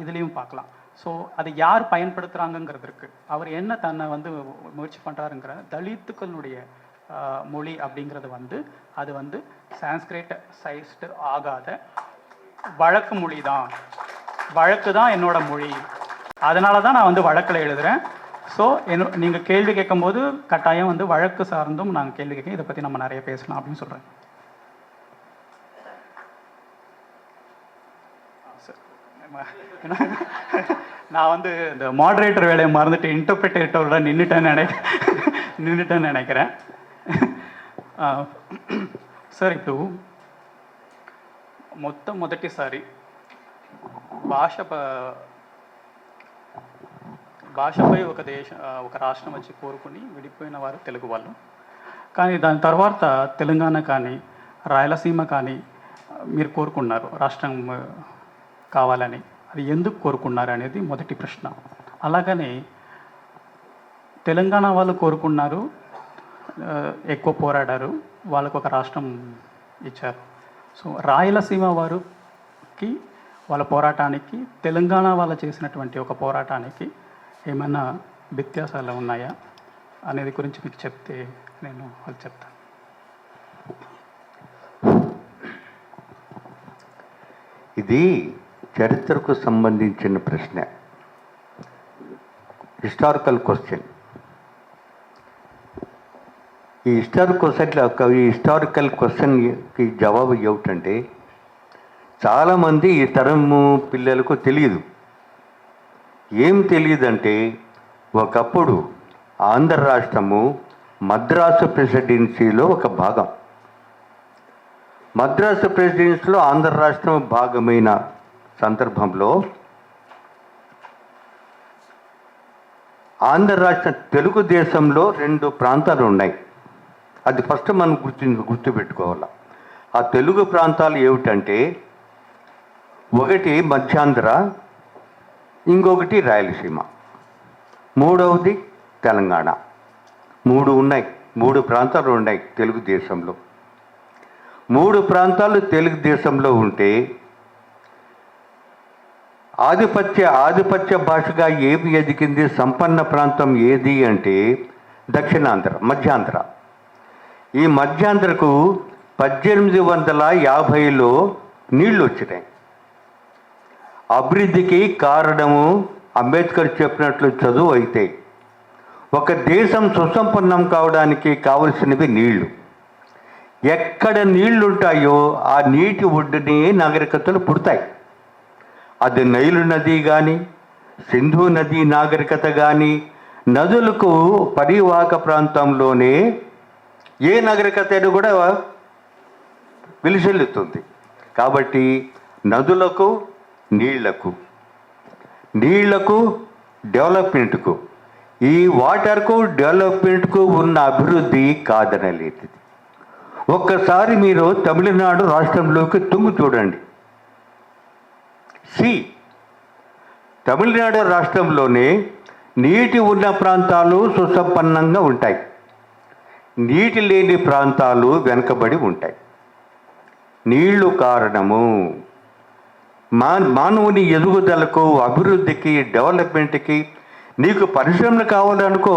S2: இதுலேயும் பார்க்கலாம். ஸோ அதை யார் பயன்படுத்துகிறாங்கங்கிறது இருக்குது. அவர் என்ன தன்னை வந்து முயற்சி பண்ணுறாருங்கிற தலித்துக்களுடைய மொழி அப்படிங்கிறது வந்து அது வந்து சான்ஸ்கிரிட் சைஸ்டு ஆகாத வழக்கு மொழி தான், வழக்கு தான் என்னோட மொழி, அதனால தான் நான் வந்து வழக்கில் எழுதுகிறேன். ஸோ நீங்கள் கேள்வி கேட்கும்போது கட்டாயம் வந்து வழக்கு சார்ந்தும் நாங்கள் கேள்வி கேட்க, இதை பற்றி நம்ம நிறைய பேசலாம் அப்படின்னு சொல்கிறேன். நான் வந்து இந்த மாடரேட்டர் வேலையை மறந்துட்டு இன்டர்பிரேட்டரோட நின்றுட்டேன்னு நினைக்கிறேன். సార్ ఇప్పుడు మొదటిసారి భాషపై ఒక రాష్ట్రం వచ్చి కోరుకుని విడిపోయిన వారు తెలుగు వాళ్ళు. కానీ దాని తర్వాత తెలంగాణ కానీ రాయలసీమ కానీ మీరు కోరుకున్నారు రాష్ట్రం కావాలని. అది ఎందుకు కోరుకున్నారు అనేది మొదటి ప్రశ్న. అలాగనే తెలంగాణ వాళ్ళు కోరుకున్నారు, ఎక్కువ పోరాడారు, వాళ్ళకు ఒక రాష్ట్రం ఇచ్చారు. సో రాయలసీమ వారికి వాళ్ళ పోరాటానికి తెలంగాణ వాళ్ళు చేసినటువంటి ఒక పోరాటానికి ఏమైనా వ్యత్యాసాలు ఉన్నాయా అనేది గురించి మీకు చెప్తే నేను అది చెప్తాను.
S3: ఇది చరిత్రకు సంబంధించిన ప్రశ్న, హిస్టారికల్ క్వశ్చన్. ఈ హిస్టారికల్ క్వశ్చన్కి జవాబు ఏమిటంటే, చాలామంది ఈ తరము పిల్లలకు తెలియదు. ఏం తెలియదంటే, ఒకప్పుడు ఆంధ్ర రాష్ట్రము మద్రాసు ప్రెసిడెన్సీలో ఒక భాగం. మద్రాసు ప్రెసిడెన్సీలో ఆంధ్ర రాష్ట్రం భాగమైన సందర్భంలో ఆంధ్ర రాష్ట్ర తెలుగుదేశంలో 2 ప్రాంతాలు ఉన్నాయి. అది ఫస్ట్ మనం గుర్తుపెట్టుకోవాలి. ఆ తెలుగు ప్రాంతాలు ఏమిటంటే, ఒకటి మధ్యాంధ్ర, ఇంకొకటి రాయలసీమ, మూడవది తెలంగాణ. 3 ఉన్నాయి, 3 ప్రాంతాలు ఉన్నాయి తెలుగుదేశంలో. 3 ప్రాంతాలు తెలుగుదేశంలో ఉంటే ఆధిపత్య భాషగా ఏది ఎదిగింది, సంపన్న ప్రాంతం ఏది అంటే దక్షిణాంధ్ర, మధ్యాంధ్ర. ఈ మధ్యాంధ్రకు 1850లో నీళ్లు వచ్చినాయి. అభివృద్ధికి కారణము అంబేద్కర్ చెప్పినట్లు చదువు అయితే, ఒక దేశం సుసంపన్నం కావడానికి కావలసినవి నీళ్లు. ఎక్కడ నీళ్లుంటాయో ఆ నీటి ఒడ్డునే నాగరికతలు పుడతాయి. అది నైలు నది కానీ, సింధు నది నాగరికత కానీ, నదులకు పరివాహక ప్రాంతంలోనే ఏ నాగరికత కూడా విలిసెల్లుతుంది. కాబట్టి నదులకు, నీళ్లకు డెవలప్మెంట్కు, ఈ వాటర్కు డెవలప్మెంట్కు ఉన్న అభివృద్ధి కాదనలేదు. ఒక్కసారి మీరు తమిళనాడు రాష్ట్రంలోకి తుంగి చూడండి. తమిళనాడు రాష్ట్రంలోనే నీటి ఉన్న ప్రాంతాలు సుసంపన్నంగా ఉంటాయి, నీటి లేని ప్రాంతాలు వెనుకబడి ఉంటాయి. నీళ్లు కారణము మానవుని ఎదుగుదలకు, అభివృద్ధికి, డెవలప్మెంట్కి. నీకు పరిశ్రమలు కావాలనుకో,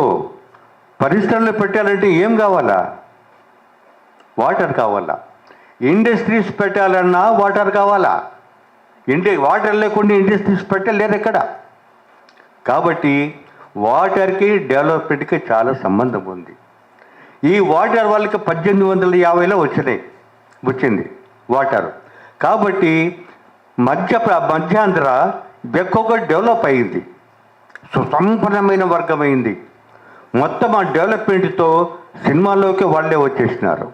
S3: పరిశ్రమలు పెట్టాలంటే ఏం కావాలా? వాటర్ కావాలా. ఇండస్ట్రీస్ పెట్టాలన్నా వాటర్ కావాలా. వాటర్ లేకుండా ఇండస్ట్రీస్ పెట్టలేరు ఎక్కడ. కాబట్టి వాటర్కి డెవలప్మెంట్కి చాలా సంబంధం ఉంది. ఈ వాటర్ వాళ్ళకి 1850లో వచ్చింది వాటర్. కాబట్టి మధ్యాంధ్ర ఎక్కువగా డెవలప్ అయింది, సుసంపన్నమైన వర్గమైంది. మొత్తం ఆ డెవలప్మెంట్తో సినిమాలోకి వాళ్ళే వచ్చేసినారు.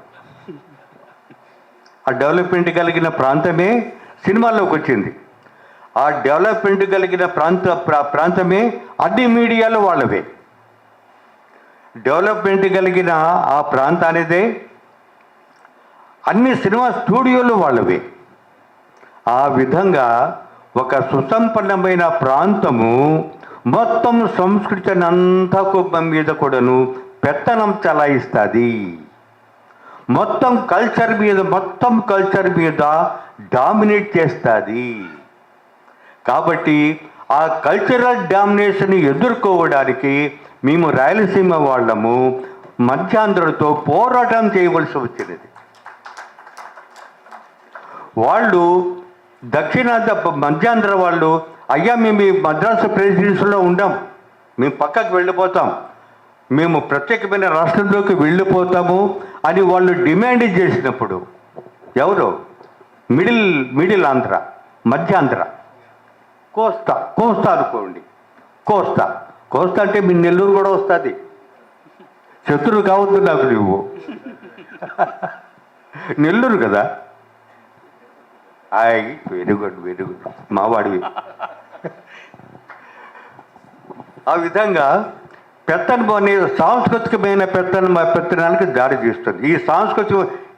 S3: ఆ డెవలప్మెంట్ కలిగిన ప్రాంతమే సినిమాల్లోకి వచ్చింది. ఆ డెవలప్మెంట్ కలిగిన ప్రాంతమే అన్ని మీడియాలో వాళ్ళవే. డెవలప్మెంట్ కలిగిన ఆ ప్రాంతానిదే అన్ని సినిమా స్టూడియోలు వాళ్ళవే. ఆ విధంగా ఒక సుసంపన్నమైన ప్రాంతము మొత్తం సంస్కృతిని అంతా మీద కూడాను పెత్తనం చలాయిస్తుంది. మొత్తం కల్చర్ మీద డామినేట్ చేస్తుంది. కాబట్టి ఆ కల్చరల్ డామినేషన్ ఎదుర్కోవడానికి మేము రాయలసీమ వాళ్ళము మధ్యాంధ్రతో పోరాటం చేయవలసి వచ్చినది. వాళ్ళు దక్షిణాంధ్ర మధ్యాంధ్ర వాళ్ళు, అయ్యా మేము ఈ మద్రాసు ప్రెసిడెన్సీలో ఉండాం, మేము పక్కకు వెళ్ళిపోతాం, మేము ప్రత్యేకమైన రాష్ట్రంలోకి వెళ్ళిపోతాము అని వాళ్ళు డిమాండ్ చేసినప్పుడు, ఎవరు మిడిల్ ఆంధ్ర, మధ్యాంధ్ర, కోస్తా అనుకోండి, కోస్తా అంటే మీ నెల్లూరు కూడా వస్తుంది. శత్రువు కావద్దు నాకు నువ్వు, నెల్లూరు కదా. వెరీ గుడ్ మావాడివి. ఆ విధంగా పెత్తనం అనే సాంస్కృతికమైన పెత్తనానికి దారి తీస్తుంది.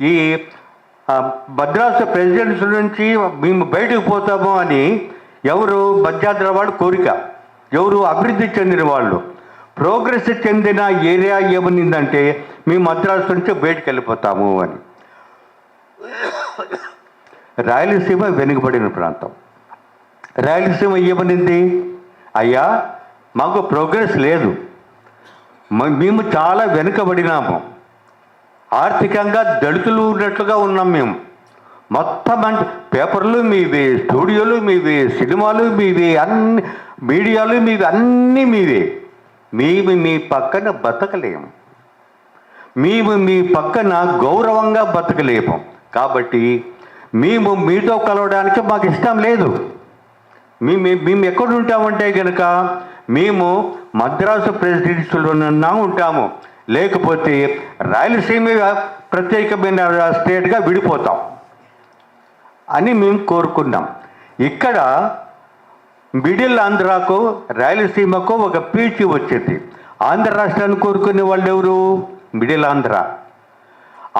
S3: ఈ మద్రాసు ప్రెసిడెన్సీ నుంచి మేము బయటకు పోతాము అని ఎవరు మధ్యాంధ్ర వాళ్ళు కోరిక, ఎవరు అభివృద్ధి చెందిన వాళ్ళు, ప్రోగ్రెస్ చెందిన ఏరియా ఏమనిందంటే మేము మద్రాసు నుంచి బయటకు వెళ్ళిపోతాము అని. రాయలసీమ వెనుకబడిన ప్రాంతం. రాయలసీమ ఏమనింది, అయ్యా మాకు ప్రోగ్రెస్ లేదు, మేము చాలా వెనుకబడినాము, ఆర్థికంగా దళితులు ఉన్నట్లుగా ఉన్నాం మేము, మొత్తం అంటే పేపర్లు మీవే, స్టూడియోలు మీవే, సినిమాలు మీవే, అన్ని మీడియాలు మీవే, అన్నీ మీవే, మేము మీ పక్కన బతకలేము, మేము మీ పక్కన గౌరవంగా బతకలేము, కాబట్టి మేము మీతో కలవడానికి మాకు ఇష్టం లేదు. మేము ఎక్కడ ఉంటామంటే కనుక మేము మద్రాసు ప్రెసిడెన్సీలోనన్నా ఉంటాము, లేకపోతే రాయలసీమ ప్రత్యేకమైన స్టేట్గా విడిపోతాం అని మేము కోరుకున్నాం. ఇక్కడ మిడిల్ ఆంధ్రాకు రాయలసీమకు ఒక పీచి వచ్చింది. ఆంధ్ర రాష్ట్రాన్ని కోరుకునే వాళ్ళు ఎవరు? మిడిల్ ఆంధ్ర.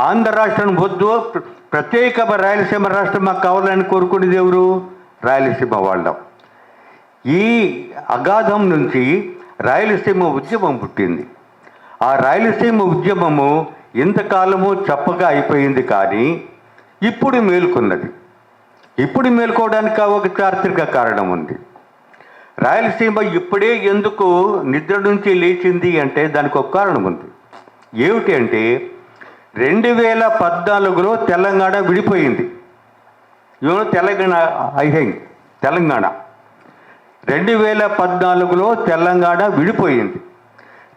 S3: ఆంధ్ర రాష్ట్రం వద్దు, ప్రత్యేక రాయలసీమ రాష్ట్రం మాకు కావాలని కోరుకునేది ఎవరు? రాయలసీమ వాళ్ళం. ఈ అగాధం నుంచి రాయలసీమ ఉద్యమం పుట్టింది. ఆ రాయలసీమ ఉద్యమము ఇంతకాలము చప్పగా అయిపోయింది, కానీ ఇప్పుడు మేలుకున్నది. ఇప్పుడు మేలుకోవడానికి ఒక చారిత్రక కారణం ఉంది. రాయలసీమ ఇప్పుడే ఎందుకు నిద్ర నుంచి లేచింది అంటే దానికి ఒక కారణం ఉంది. ఏమిటి అంటే 2014లో తెలంగాణ విడిపోయింది. తెలంగాణ 2014లో తెలంగాణ విడిపోయింది.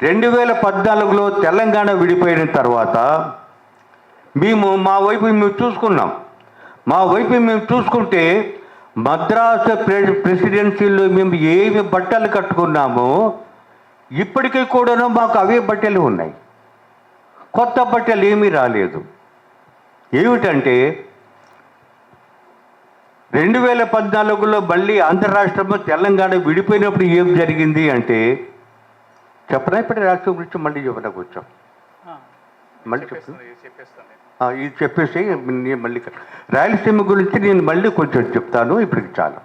S3: 2014లో తెలంగాణ విడిపోయిన తర్వాత మా వైపు మేము చూసుకున్నాం. మా వైపు మేము చూసుకుంటే మద్రాసు ప్రెసిడెన్సీలో మేము ఏమి బట్టలు కట్టుకున్నామో ఇప్పటికీ కూడాను మాకు అవే బట్టలు ఉన్నాయి, కొత్త బట్టలు ఏమీ రాలేదు. ఏమిటంటే 2014లో మళ్ళీ ఆంధ్ర రాష్ట్రము తెలంగాణ విడిపోయినప్పుడు ఏం జరిగింది అంటే, చెప్పనా ఇప్పుడు రాష్ట్రం గురించి మళ్ళీ చెప్పనా కూర్చోం, మళ్ళీ చెప్పేస్తాను. ఇది చెప్పేసి నేను మళ్ళీ రాయలసీమ గురించి నేను மல்லி கொஞ்சம் చెప్తాను. இப்படிக்கு చాలు.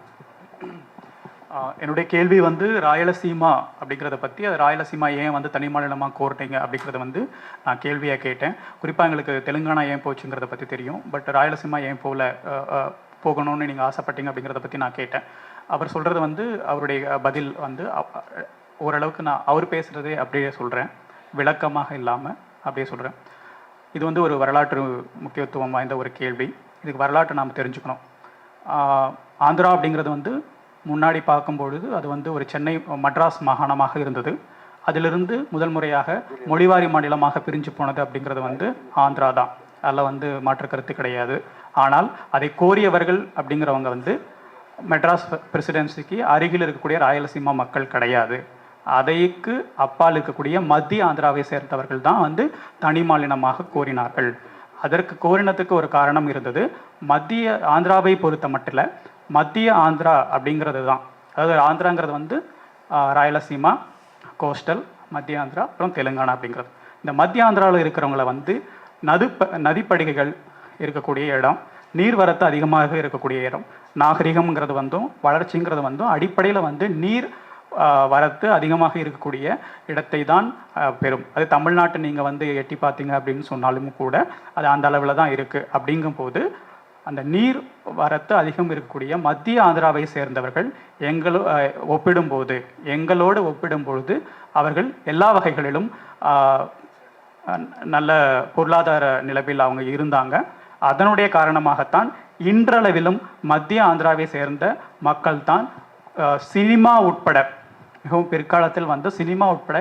S2: என்னுடைய கேள்வி வந்து ராயலசீமா அப்படிங்கிறத பற்றி, அது ராயலசீமா ஏன் வந்து தனி மாநிலமாக கோர்ட்டீங்க அப்படிங்கிறத வந்து நான் கேள்வியாக கேட்டேன். குறிப்பாக எங்களுக்கு தெலுங்கானா ஏன் போச்சுங்கிறத பற்றி தெரியும், பட் ராயலசீமா ஏன் போகணும்னு நீங்கள் ஆசைப்பட்டீங்க அப்படிங்கிறத பற்றி நான் கேட்டேன். அவர் சொல்கிறது வந்து அவருடைய பதில் வந்து ஓரளவுக்கு நான் அவர் பேசுகிறதே அப்படியே சொல்கிறேன், விளக்கமாக இல்லாமல் அப்படியே சொல்கிறேன். இது வந்து ஒரு வரலாற்று முக்கியத்துவம் வாய்ந்த ஒரு கேள்வி. இதுக்கு வரலாற்றை நாம் தெரிஞ்சுக்கணும். ஆந்திரா அப்படிங்கிறது வந்து முன்னாடி பார்க்கும்பொழுது அது வந்து ஒரு சென்னை மட்ராஸ் மாகாணமாக இருந்தது. அதிலிருந்து முதல் முறையாக மொழிவாரி மாநிலமாக பிரிஞ்சு போனது அப்படிங்கிறது வந்து ஆந்திரா தான். அதில் வந்து மாற்று கருத்து கிடையாது. ஆனால் அதை கோரியவர்கள் அப்படிங்கிறவங்க வந்து மெட்ராஸ் பிரசிடென்சிக்கு அருகில் இருக்கக்கூடிய ராயலசீமா மக்கள் கிடையாது. அதைக்கு அப்பால் இருக்கக்கூடிய மத்திய ஆந்திராவை சேர்ந்தவர்கள் தான் வந்து தனி மாநிலமாக கோரினார்கள். அதற்கு கோரினத்துக்கு ஒரு காரணம் இருந்தது. மத்திய ஆந்திராவை பொறுத்த மட்டும் மத்திய ஆந்திரா அப்படிங்கிறது தான், அதாவது ஆந்திராங்கிறது வந்து ராயலசீமா, கோஸ்டல், மத்திய ஆந்திரா, அப்புறம் தெலுங்கானா அப்படிங்கிறது. இந்த மத்திய ஆந்திராவில் இருக்கிறவங்கள வந்து நதிப்படுகைகள் இருக்கக்கூடிய இடம், நீர்வரத்து அதிகமாக இருக்கக்கூடிய இடம், நாகரிகம்ங்கிறது வந்தும் வளர்ச்சிங்கிறது வந்தும் அடிப்படையில் வந்து நீர் வரத்து அதிகமாக இருக்கக்கூடிய இடத்தை தான் பெறும். அது தமிழ்நாட்டை நீங்கள் வந்து எட்டி பார்த்தீங்க அப்படின்னு சொன்னாலும் கூட அது அந்த அளவில் தான் இருக்குது. அப்படிங்கும்போது அந்த நீர் வரத்து அதிகம் இருக்கக்கூடிய மத்திய ஆந்திராவை சேர்ந்தவர்கள் எங்களோடு ஒப்பிடும்பொழுது அவர்கள் எல்லா வகைகளிலும் நல்ல பொருளாதார நிலவில் அவங்க இருந்தாங்க. அதனுடைய காரணமாகத்தான் இன்றளவிலும் மத்திய ஆந்திராவை சேர்ந்த மக்கள் தான் சினிமா உட்பட, மிகவும் பிற்காலத்தில் வந்து சினிமா உட்பட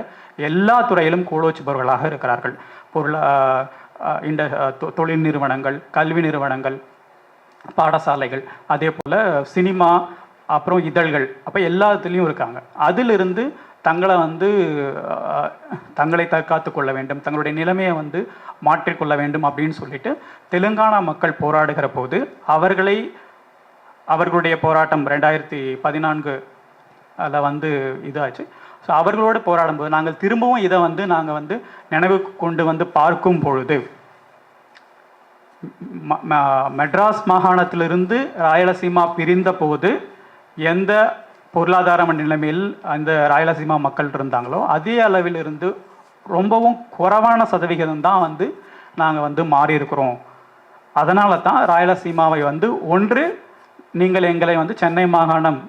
S2: எல்லா துறையிலும் கோலோச்சுபவர்களாக இருக்கிறார்கள். இந்த தொழில் நிறுவனங்கள், கல்வி நிறுவனங்கள், பாடசாலைகள், அதே போல் சினிமா, அப்புறம் இதழ்கள், அப்போ எல்லாத்துலேயும் இருக்காங்க. அதிலிருந்து தங்களை தற்காத்து கொள்ள வேண்டும், தங்களுடைய நிலைமையை வந்து மாற்றிக்கொள்ள வேண்டும் அப்படின்னு சொல்லிட்டு தெலுங்கானா மக்கள் போராடுகிற போது அவர்களுடைய போராட்டம் 2014 வந்து இதாச்சு. ஸோ அவர்களோடு போராடும்போது நாங்கள் திரும்பவும் இதை வந்து நினைவு கொண்டு வந்து பார்க்கும் பொழுது மெட்ராஸ் மாகாணத்திலிருந்து ராயலசீமா பிரிந்த போது எந்த பொருளாதார நிலைமையில் அந்த ராயலசீமா மக்கள் இருந்தாங்களோ அதே அளவில் இருந்து ரொம்பவும் குறைவான சதவிகிதம் தான் வந்து நாங்கள் வந்து மாறி இருக்கிறோம். அதனால தான் ராயலசீமாவை வந்து ஒன்று நீங்கள் எங்களை வந்து சென்னை மாகாணம்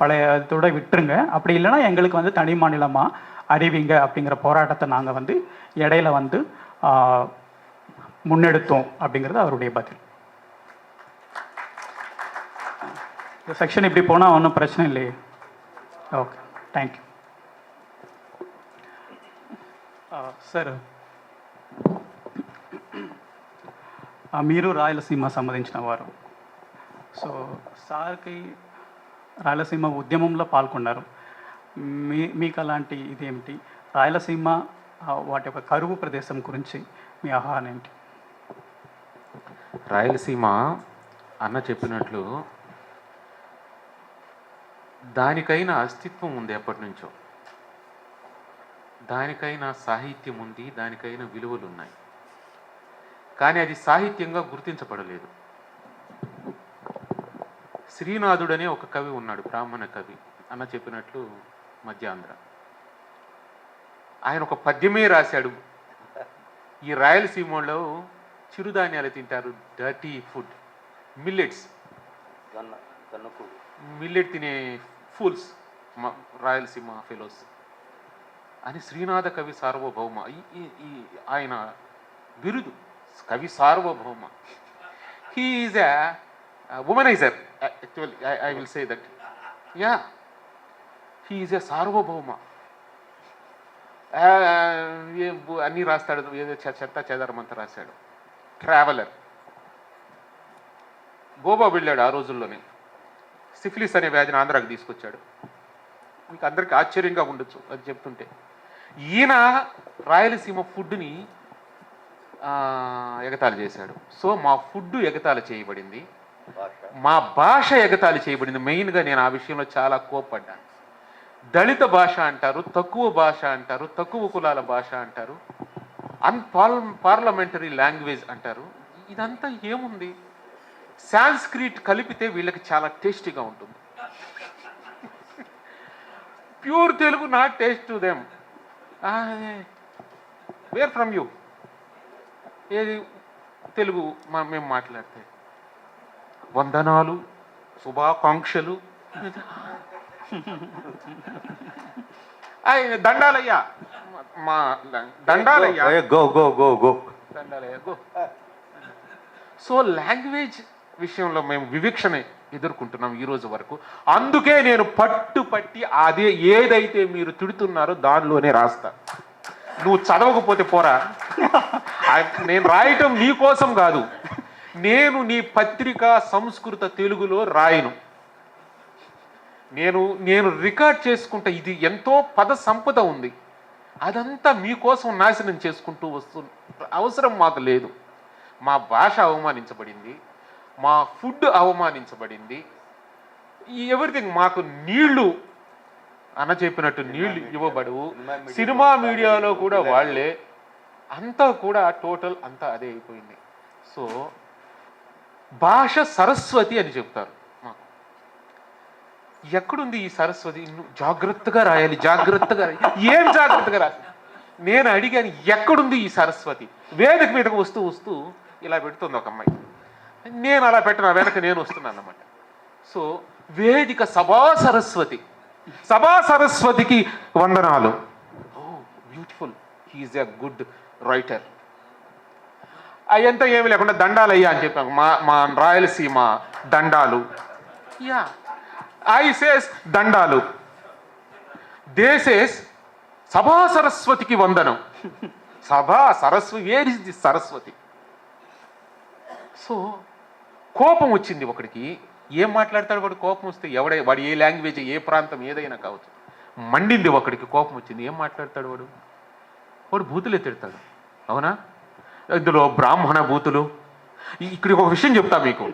S2: பழையதோட விட்டுருங்க, அப்படி இல்லைன்னா எங்களுக்கு வந்து தனி மாநிலமாக அறிவிங்க அப்படிங்கிற போராட்டத்தை நாங்கள் வந்து இடையில வந்து முன்னெடுத்தோம் அப்படிங்கிறது அவருடைய பதில். செக்ஷன் இப்படி போனால் ஒன்றும் பிரச்சனை இல்லையே. Okay thank you sir. మీరు రాయలసీమ సంబంధించిన వారు. సో సార్కి రాయలసీమ ఉద్యమంలో పాల్గొన్నారు. మీకు అలాంటి ఇదేమిటి, రాయలసీమ వాటి యొక్క కరువు ప్రదేశం గురించి మీ ఆహ్వానం ఏంటి?
S4: రాయలసీమ అన్న చెప్పినట్లు దానికైనా అస్తిత్వం ఉంది, ఎప్పటి నుంచో దానికైనా సాహిత్యం ఉంది, దానికైనా విలువలు ఉన్నాయి. కానీ అది సాహిత్యంగా గుర్తించబడలేదు. శ్రీనాథుడనే ఒక కవి ఉన్నాడు, బ్రాహ్మణ కవి అన్న చెప్పినట్లు మధ్యాంధ్ర. ఆయన ఒక పద్యమే రాశాడు, ఈ రాయలసీమలో చిరుధాన్యాలు తింటారు, డర్టీ ఫుడ్, మిల్లెట్స్, మిల్లెట్ తినే ఫూల్స్ రాయలసీమ ఫెలోస్ అని శ్రీనాథ కవి సార్వభౌమ. ఆయన బిరుదు కవి సార్వభౌమ. He is a womaniser, actually I will say that. Yeah, he is a sarvabhauma. అన్నీ రాస్తాడు, ఏదో చెత్త చెదారమంతా రాశాడు. ట్రావెలర్. గోవా వెళ్ళాడు ఆ రోజుల్లోనే. సిఫిలిస్ అనే వ్యాధిని ఆంధ్రాకి తీసుకొచ్చాడు. మీకు అందరికీ ఆశ్చర్యంగా ఉండొచ్చు అది చెప్తుంటే. ఈయన రాయలసీమ ఫుడ్ని ఎగతాళి చేశాడు. సో మా ఫుడ్ ఎగతాళి చేయబడింది, మా భాష ఎగతాళి చేయబడింది. మెయిన్గా నేను ఆ విషయంలో చాలా కోప్పడ్డాను. దళిత భాష అంటారు, తక్కువ భాష అంటారు, తక్కువ కులాల భాష అంటారు, పార్లమెంటరీ లాంగ్వేజ్ అంటారు. ఇదంతా ఏముంది? సాంస్క్రిట్ కలిపితే వీళ్ళకి చాలా టేస్టీగా ఉంటుంది. Pure Telugu not taste to them. Where from you? ఏది తెలుగు మేము మాట్లాడితే వందనాలు, శుభాకాంక్షలు, దండాలయ్యా, మా దండాలయ్యా, దండాలయ్యా గో. సో లాంగ్వేజ్ విషయంలో మేము వివక్షణ ఎదుర్కొంటున్నాం ఈ రోజు వరకు. అందుకే నేను పట్టి అదే ఏదైతే మీరు తిడుతున్నారో దానిలోనే రాస్తా. నువ్వు చదవకపోతే పోరా. నేను రాయటం నీ కోసం కాదు, నేను నీ పత్రిక సంస్కృత తెలుగులో రాయను. నేను రికార్డ్ చేసుకుంటా. ఇది ఎంతో పద సంపద ఉంది, అదంతా మీకోసం నాశనం చేసుకుంటూ వస్తుంది. అవసరం మాకు లేదు. మా భాష అవమానించబడింది, మా ఫుడ్ అవమానించబడింది, ఎవ్రీథింగ్. మాకు నీళ్లు అన్న చెప్పినట్టు నీళ్లు ఇవ్వబడవు. సినిమా మీడియాలో కూడా వాళ్ళే, అంతా కూడా టోటల్ అంతా అదే అయిపోయింది. సో భాష సరస్వతి అని చెప్తారు. మాకు ఎక్కడుంది ఈ సరస్వతి? జాగ్రత్తగా రాయాలి, జాగ్రత్తగా రాయాలి. ఏం జాగ్రత్తగా రాయాలి? నేను అడిగాను, ఎక్కడుంది ఈ సరస్వతి? వేదిక మీదకు వస్తూ ఇలా పెడుతుంది ఒక అమ్మాయి. నేను అలా పెట్టిన వెనక నేను వస్తున్నాను అన్నమాట. సో వేదిక సభా సరస్వతికి వందనాలు. Oh beautiful, he is a good writer. అయ్యంతా ఏమి లేకుండా దండాలయ్యా అని చెప్పాను. మా రాయలసీమ దండాలు. యా, ఐ సేస్ దండాలు. దేశేస్ సభా సరస్వతికి వందనం. సభా Saraswati, where is the Saraswati? So కోపం వచ్చింది ఒకడికి. ఏం మాట్లాడతాడు వాడు? కోపం వస్తే వాడు ఏ లాంగ్వేజ్, ఏ ప్రాంతం ఏదైనా కావచ్చు. మండింది ఒకడికి, కోపం వచ్చింది. ఏం మాట్లాడతాడు వాడు? బూతులే తిడతాడు. అవునా? ఇందులో బ్రాహ్మణ బూతులు. ఇక్కడ ఒక విషయం చెప్తా మీకు.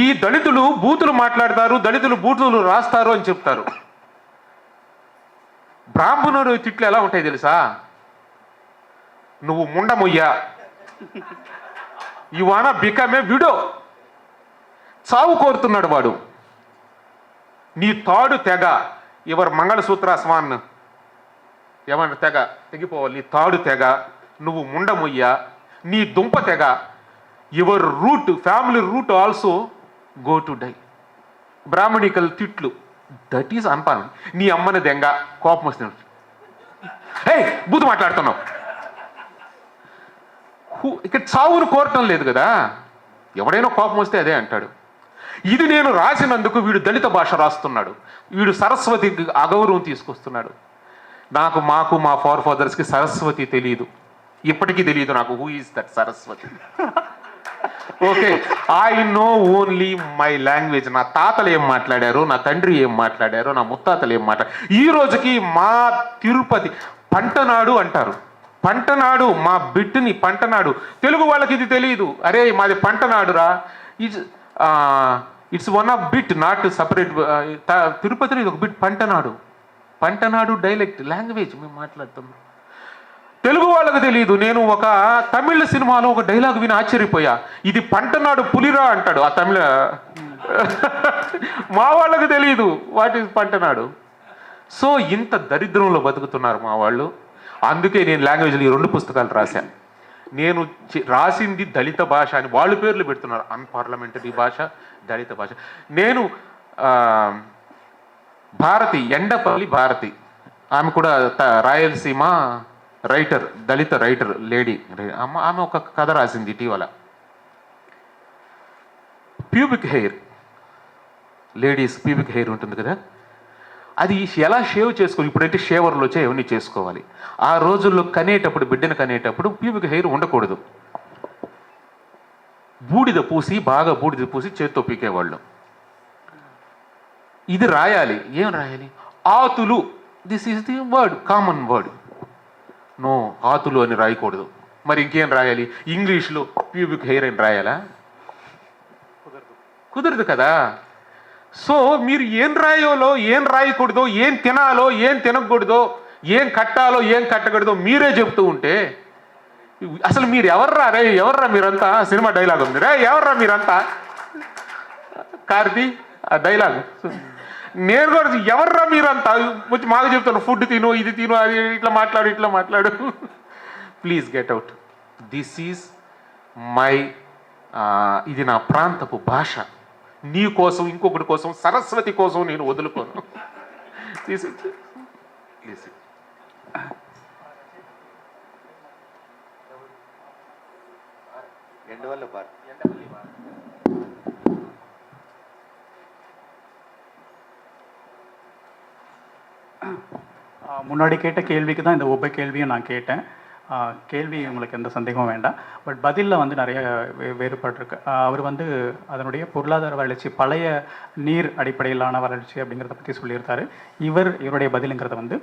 S4: ఈ దళితులు బూతులు మాట్లాడతారు, దళితులు బూతులు రాస్తారు అని చెప్తారు. బ్రాహ్మణుడు తిట్లు ఎలా ఉంటాయి తెలుసా? నువ్వు ముండముయ్యా, యు వానా బికమ్ ఏ విడో. చావు కోరుతున్నాడు వాడు. నీ తాడు తెగ, ఎవరు మంగళసూత్ర స్వాన్ ఏమన్నా తెగ తెగిపోవాలి. నీ తాడు తెగ, నువ్వు ముండముయ్యా, నీ దుంప తెగ, your root, family root also go to die. Brahminical తిట్లు. దట్ ఈస్ అన్పాన్. నీ అమ్మని దెంగ. కోపం వస్తున్నాడు. హే, బూతు మాట్లాడుతున్నావు. ఇక్కడ చావును కోరటం లేదు కదా. ఎవడైనా కోపం వస్తే అదే అంటాడు. ఇది నేను రాసినందుకు వీడు దళిత భాష రాస్తున్నాడు, వీడు సరస్వతి అగౌరవం తీసుకొస్తున్నాడు. మాకు మా ఫార్ ఫాదర్స్కి సరస్వతి తెలియదు, ఇప్పటికీ తెలియదు నాకు. Who is that Saraswati? Okay, I know only my language. నా తాతలు ఏం మాట్లాడారు, నా తండ్రి ఏం మాట్లాడారు, నా ముత్తాతలు ఏం మాట్లాడారు. ఈ రోజుకి మా తిరుపతి పంటనాడు అంటారు. పంటనాడు, మా బిడ్డని పంటనాడు. తెలుగు వాళ్ళకి ఇది తెలియదు. అరే మాది పంటనాడురా. It's one of bit, not separate. తిరుపతిలో ఇది ఒక బిట్. పంటనాడు డైలెక్ట్ లాంగ్వేజ్ మేము మాట్లాడుతున్నాం. తెలుగు వాళ్ళకి తెలియదు. నేను ఒక తమిళ సినిమాలో ఒక డైలాగ్ విని ఆశ్చర్యపోయా. ఇది పంటనాడు పులిరా అంటాడు ఆ తమిళ. మా వాళ్ళకి తెలియదు వాట్ ఈస్ పంటనాడు. సో ఇంత దరిద్రంలో బతుకుతున్నారు మా వాళ్ళు. అందుకే నేను లాంగ్వేజ్లో ఈ 2 పుస్తకాలు రాశాను. నేను రాసింది దళిత భాష అని వాళ్ళు పేర్లు పెడుతున్నారు. అన్పార్లమెంటరీ భాష, దళిత భాష. నేను భారతి, ఎండపల్లి భారతి, ఆమె కూడా రాయలసీమ రైటర్, దళిత రైటర్ లేడీ. ఆమె ఒక కథ రాసింది ఇటీవల. Pubic hair, ladies pubic hair ఉంటుంది కదా, అది ఎలా షేవ్ చేసుకోవాలి. ఇప్పుడైతే షేవర్లు వచ్చాయి, ఎవరిని చేసుకోవాలి. ఆ రోజుల్లో బిడ్డను కనేటప్పుడు ప్యూబిక్ హెయిర్ ఉండకూడదు. బాగా బూడిద పూసి చేత్తో పీకేవాళ్ళు. ఇది రాయాలి. ఏం రాయాలి? ఆతులు. This is the word, common word. No, ఆతులు అని రాయకూడదు. మరి ఇంకేం రాయాలి? ఇంగ్లీష్లో ప్యూబిక్ హెయిర్ అని రాయాలా? కుదరదు కదా. సో మీరు ఏం రాయాలో, ఏం రాయకూడదో, ఏం తినాలో, ఏం తినకూడదో, ఏం కట్టాలో, ఏం కట్టకూడదో మీరే చెప్తూ ఉంటే అసలు మీరు ఎవర్రా మీరంతా? సినిమా డైలాగ్ ఉంది, ఎవర్రా మీరంతా? కార్తీ ఆ డైలాగ్. నేను కూడా ఎవర్రా మీరంతా వచ్చి మాకు చెప్తాను, ఫుడ్ తిను, ఇది తిను, అది ఇట్లా మాట్లాడు. Please get out. This is my, ఇది నా ప్రాంతపు భాష. నీ కోసం, ఇంకొకటి కోసం, సరస్వతి కోసం నేను వదులుకోను.
S2: முன்னாடி கேட்ட கேள்விக்கு தான் இந்த உப கேள்வியும் நான் கேட்டேன். கேள்வி உங்களுக்கு எந்த சந்தேகமும் வேண்டாம். பட் பதிலில் வந்து நிறைய வேறுபாடு இருக்கு. அவர் வந்து அதனுடைய பொருளாதார வளர்ச்சி, பழைய நீர் அடிப்படையிலான வளர்ச்சி அப்படிங்கிறத பற்றி சொல்லியிருந்தாரு. இவருடைய பதிலுங்கிறத வந்து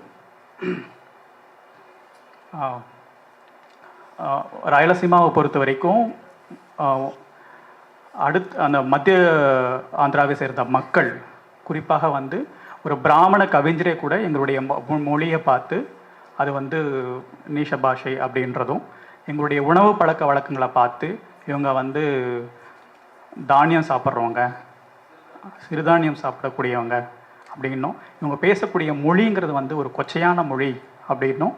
S2: ராயலசீமாவை பொறுத்த வரைக்கும் அந்த மத்திய ஆந்திராவை சேர்ந்த மக்கள், குறிப்பாக வந்து ஒரு பிராமண கவிஞரே கூட எங்களுடைய மொழியை பார்த்து அது வந்து நீஷ பாஷை அப்படின்றதும், எங்களுடைய உணவு பழக்க வழக்கங்களை பார்த்து இவங்க வந்து தானியம் சாப்பிட்றவங்க, சிறுதானியம் சாப்பிடக்கூடியவங்க அப்படின்னும், இவங்க பேசக்கூடிய மொழிங்கிறது வந்து ஒரு கொச்சையான மொழி அப்படின்னும்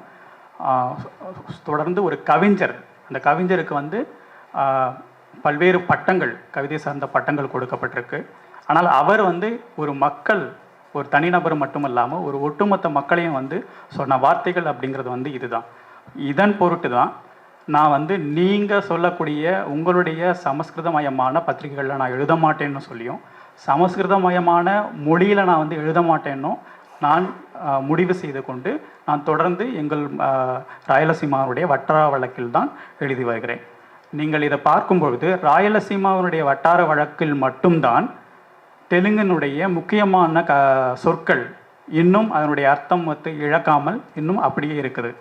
S2: தொடர்ந்து ஒரு கவிஞர், அந்த கவிஞருக்கு வந்து பல்வேறு பட்டங்கள், கவிதை சார்ந்த பட்டங்கள் கொடுக்கப்பட்டிருக்கு. ஆனால் அவர் வந்து ஒரு மக்கள், ஒரு தனிநபர் மட்டும் இல்லாமல் ஒரு ஒட்டுமொத்த மக்களையும் வந்து சொன்ன வார்த்தைகள் அப்படிங்கிறது வந்து இதுதான். இதன் பொருட்டு தான் நான் வந்து நீங்கள் சொல்லக்கூடிய உங்களுடைய சமஸ்கிருதமயமான பத்திரிகைகளில் நான் எழுத மாட்டேன்னு சொல்லியும், சமஸ்கிருதமயமான மொழியில் நான் வந்து எழுத மாட்டேன்னும் நான் முடிவு செய்து கொண்டு நான் தொடர்ந்து எங்கள் ராயலசீமாவுடைய வட்டார வழக்கில் தான் எழுதி வருகிறேன். நீங்கள் இதை பார்க்கும்பொழுது ராயலசீமாவுடைய வட்டார வழக்கில் மட்டும்தான் தெலுங்கினுடைய முக்கியமான சொற்கள் இன்னும் அதனுடைய அர்த்தம் வந்து இழக்காமல் இன்னும் அப்படியே இருக்குது.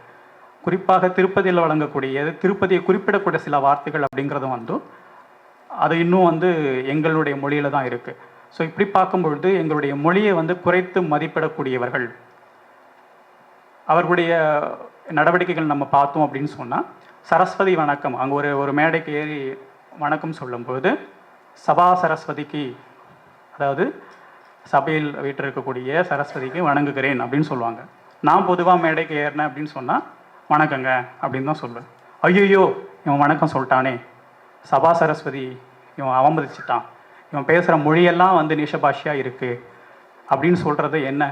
S2: குறிப்பாக திருப்பதியில் வழங்கக்கூடியது, திருப்பதியை குறிப்பிடக்கூடிய சில வார்த்தைகள் அப்படிங்கிறதும் வந்து அது இன்னும் வந்து எங்களுடைய மொழியில் தான் இருக்குது. ஸோ இப்படி பார்க்கும்பொழுது எங்களுடைய மொழியை வந்து குறைத்து மதிப்பிடக்கூடியவர்கள், அவர்களுடைய நடவடிக்கைகள் நம்ம பார்த்தோம் அப்படின்னு சொன்னால், சரஸ்வதி வணக்கம், அங்கே ஒரு மேடைக்கு ஏறி வணக்கம் சொல்லும்போது சபா சரஸ்வதிக்கு, அதாவது சபையில் வீட்டிருக்கக்கூடிய சரஸ்வதிக்கு வணங்குகிறேன் அப்படின்னு சொல்லுவாங்க. நான் பொதுவாக மேடைக்கு ஏறினேன் அப்படின்னு சொன்னால் வணக்கங்க அப்படின்னு தான் சொல்லுவேன். ஐயோ இவன் வணக்கம் சொல்லிட்டானே, சபா சரஸ்வதி இவன் அவமதிச்சிட்டான், இவன் பேசுகிற மொழியெல்லாம் வந்து நிஷபாஷியாக இருக்குது அப்படின்னு சொல்கிறது என்ன?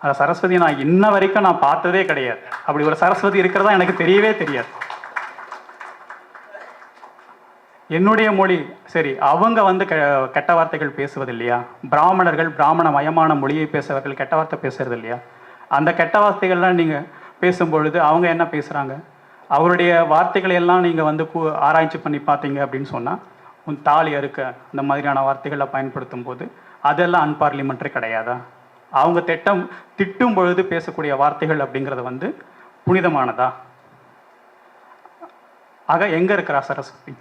S2: அந்த சரஸ்வதி நான் இன்ன வரைக்கும் நான் பார்த்ததே கிடையாது. அப்படி ஒரு சரஸ்வதி இருக்கிறதா எனக்கு தெரியவே தெரியாது. என்னுடைய மொழி சரி, அவங்க வந்து கெட்ட வார்த்தைகள் பேசுவது இல்லையா? பிராமணர்கள் பிராமணமயமான மொழியை பேசுறவர்கள் கெட்ட வார்த்தை பேசுறது இல்லையா? அந்த கெட்ட வார்த்தைகள்லாம் நீங்கள் பேசும்பொழுது அவங்க என்ன பேசுகிறாங்க? அவருடைய வார்த்தைகளை எல்லாம் நீங்கள் வந்து ஆராய்ச்சி பண்ணி பார்த்தீங்க அப்படின்னு சொன்னால், உன் தாலி அறுக்க அந்த மாதிரியான வார்த்தைகளை பயன்படுத்தும் போது அதெல்லாம் அன்பார்லிமெண்ட்ரி கிடையாதா? அவங்க திட்டும் பொழுது பேசக்கூடிய வார்த்தைகள் அப்படிங்கிறது வந்து புனிதமானதா? ஆக எங்கே இருக்கிறா சரஸ்வதி?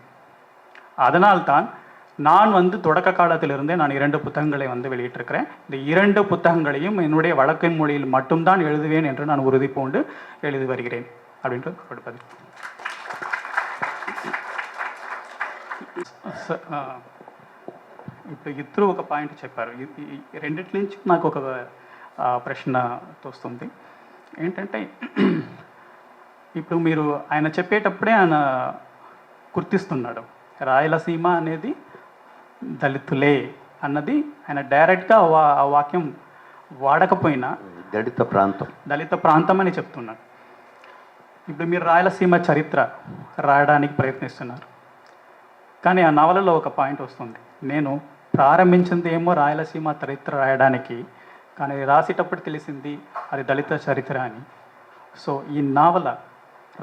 S2: அதனால்தான் நான் வந்து தொடக்க காலத்திலிருந்தே நான் 2 புத்தகங்களை வந்து வெளியிட்டிருக்கிறேன். இந்த 2 புத்தகங்களையும் என்னுடைய வழக்கின் மொழியில் மட்டும்தான் எழுதுவேன் என்று நான் உறுதி பூண்டு எழுதி வருகிறேன் அப்படின்றது கொடுப்பது. ఇప్పుడు ఇద్దరు ఒక పాయింట్ చెప్పారు. రెండిటి నుంచి నాకు ఒక ప్రశ్న తోస్తుంది. ఏంటంటే ఇప్పుడు మీరు ఆయన చెప్పేటప్పుడే ఆయన గుర్తిస్తున్నాడు, రాయలసీమ అనేది దళితులే అన్నది ఆయన డైరెక్ట్గా ఆ వాక్యం వాడకపోయినా దళిత ప్రాంతం అని చెప్తున్నాడు. ఇప్పుడు మీరు రాయలసీమ చరిత్ర రాయడానికి ప్రయత్నిస్తున్నారు, కానీ ఆ నవలలో ఒక పాయింట్ వస్తుంది, నేను ప్రారంభించింది ఏమో రాయలసీమ చరిత్ర రాయడానికి, కానీ రాసేటప్పుడు తెలిసింది అది దళిత చరిత్ర అని. సో ఈ నవల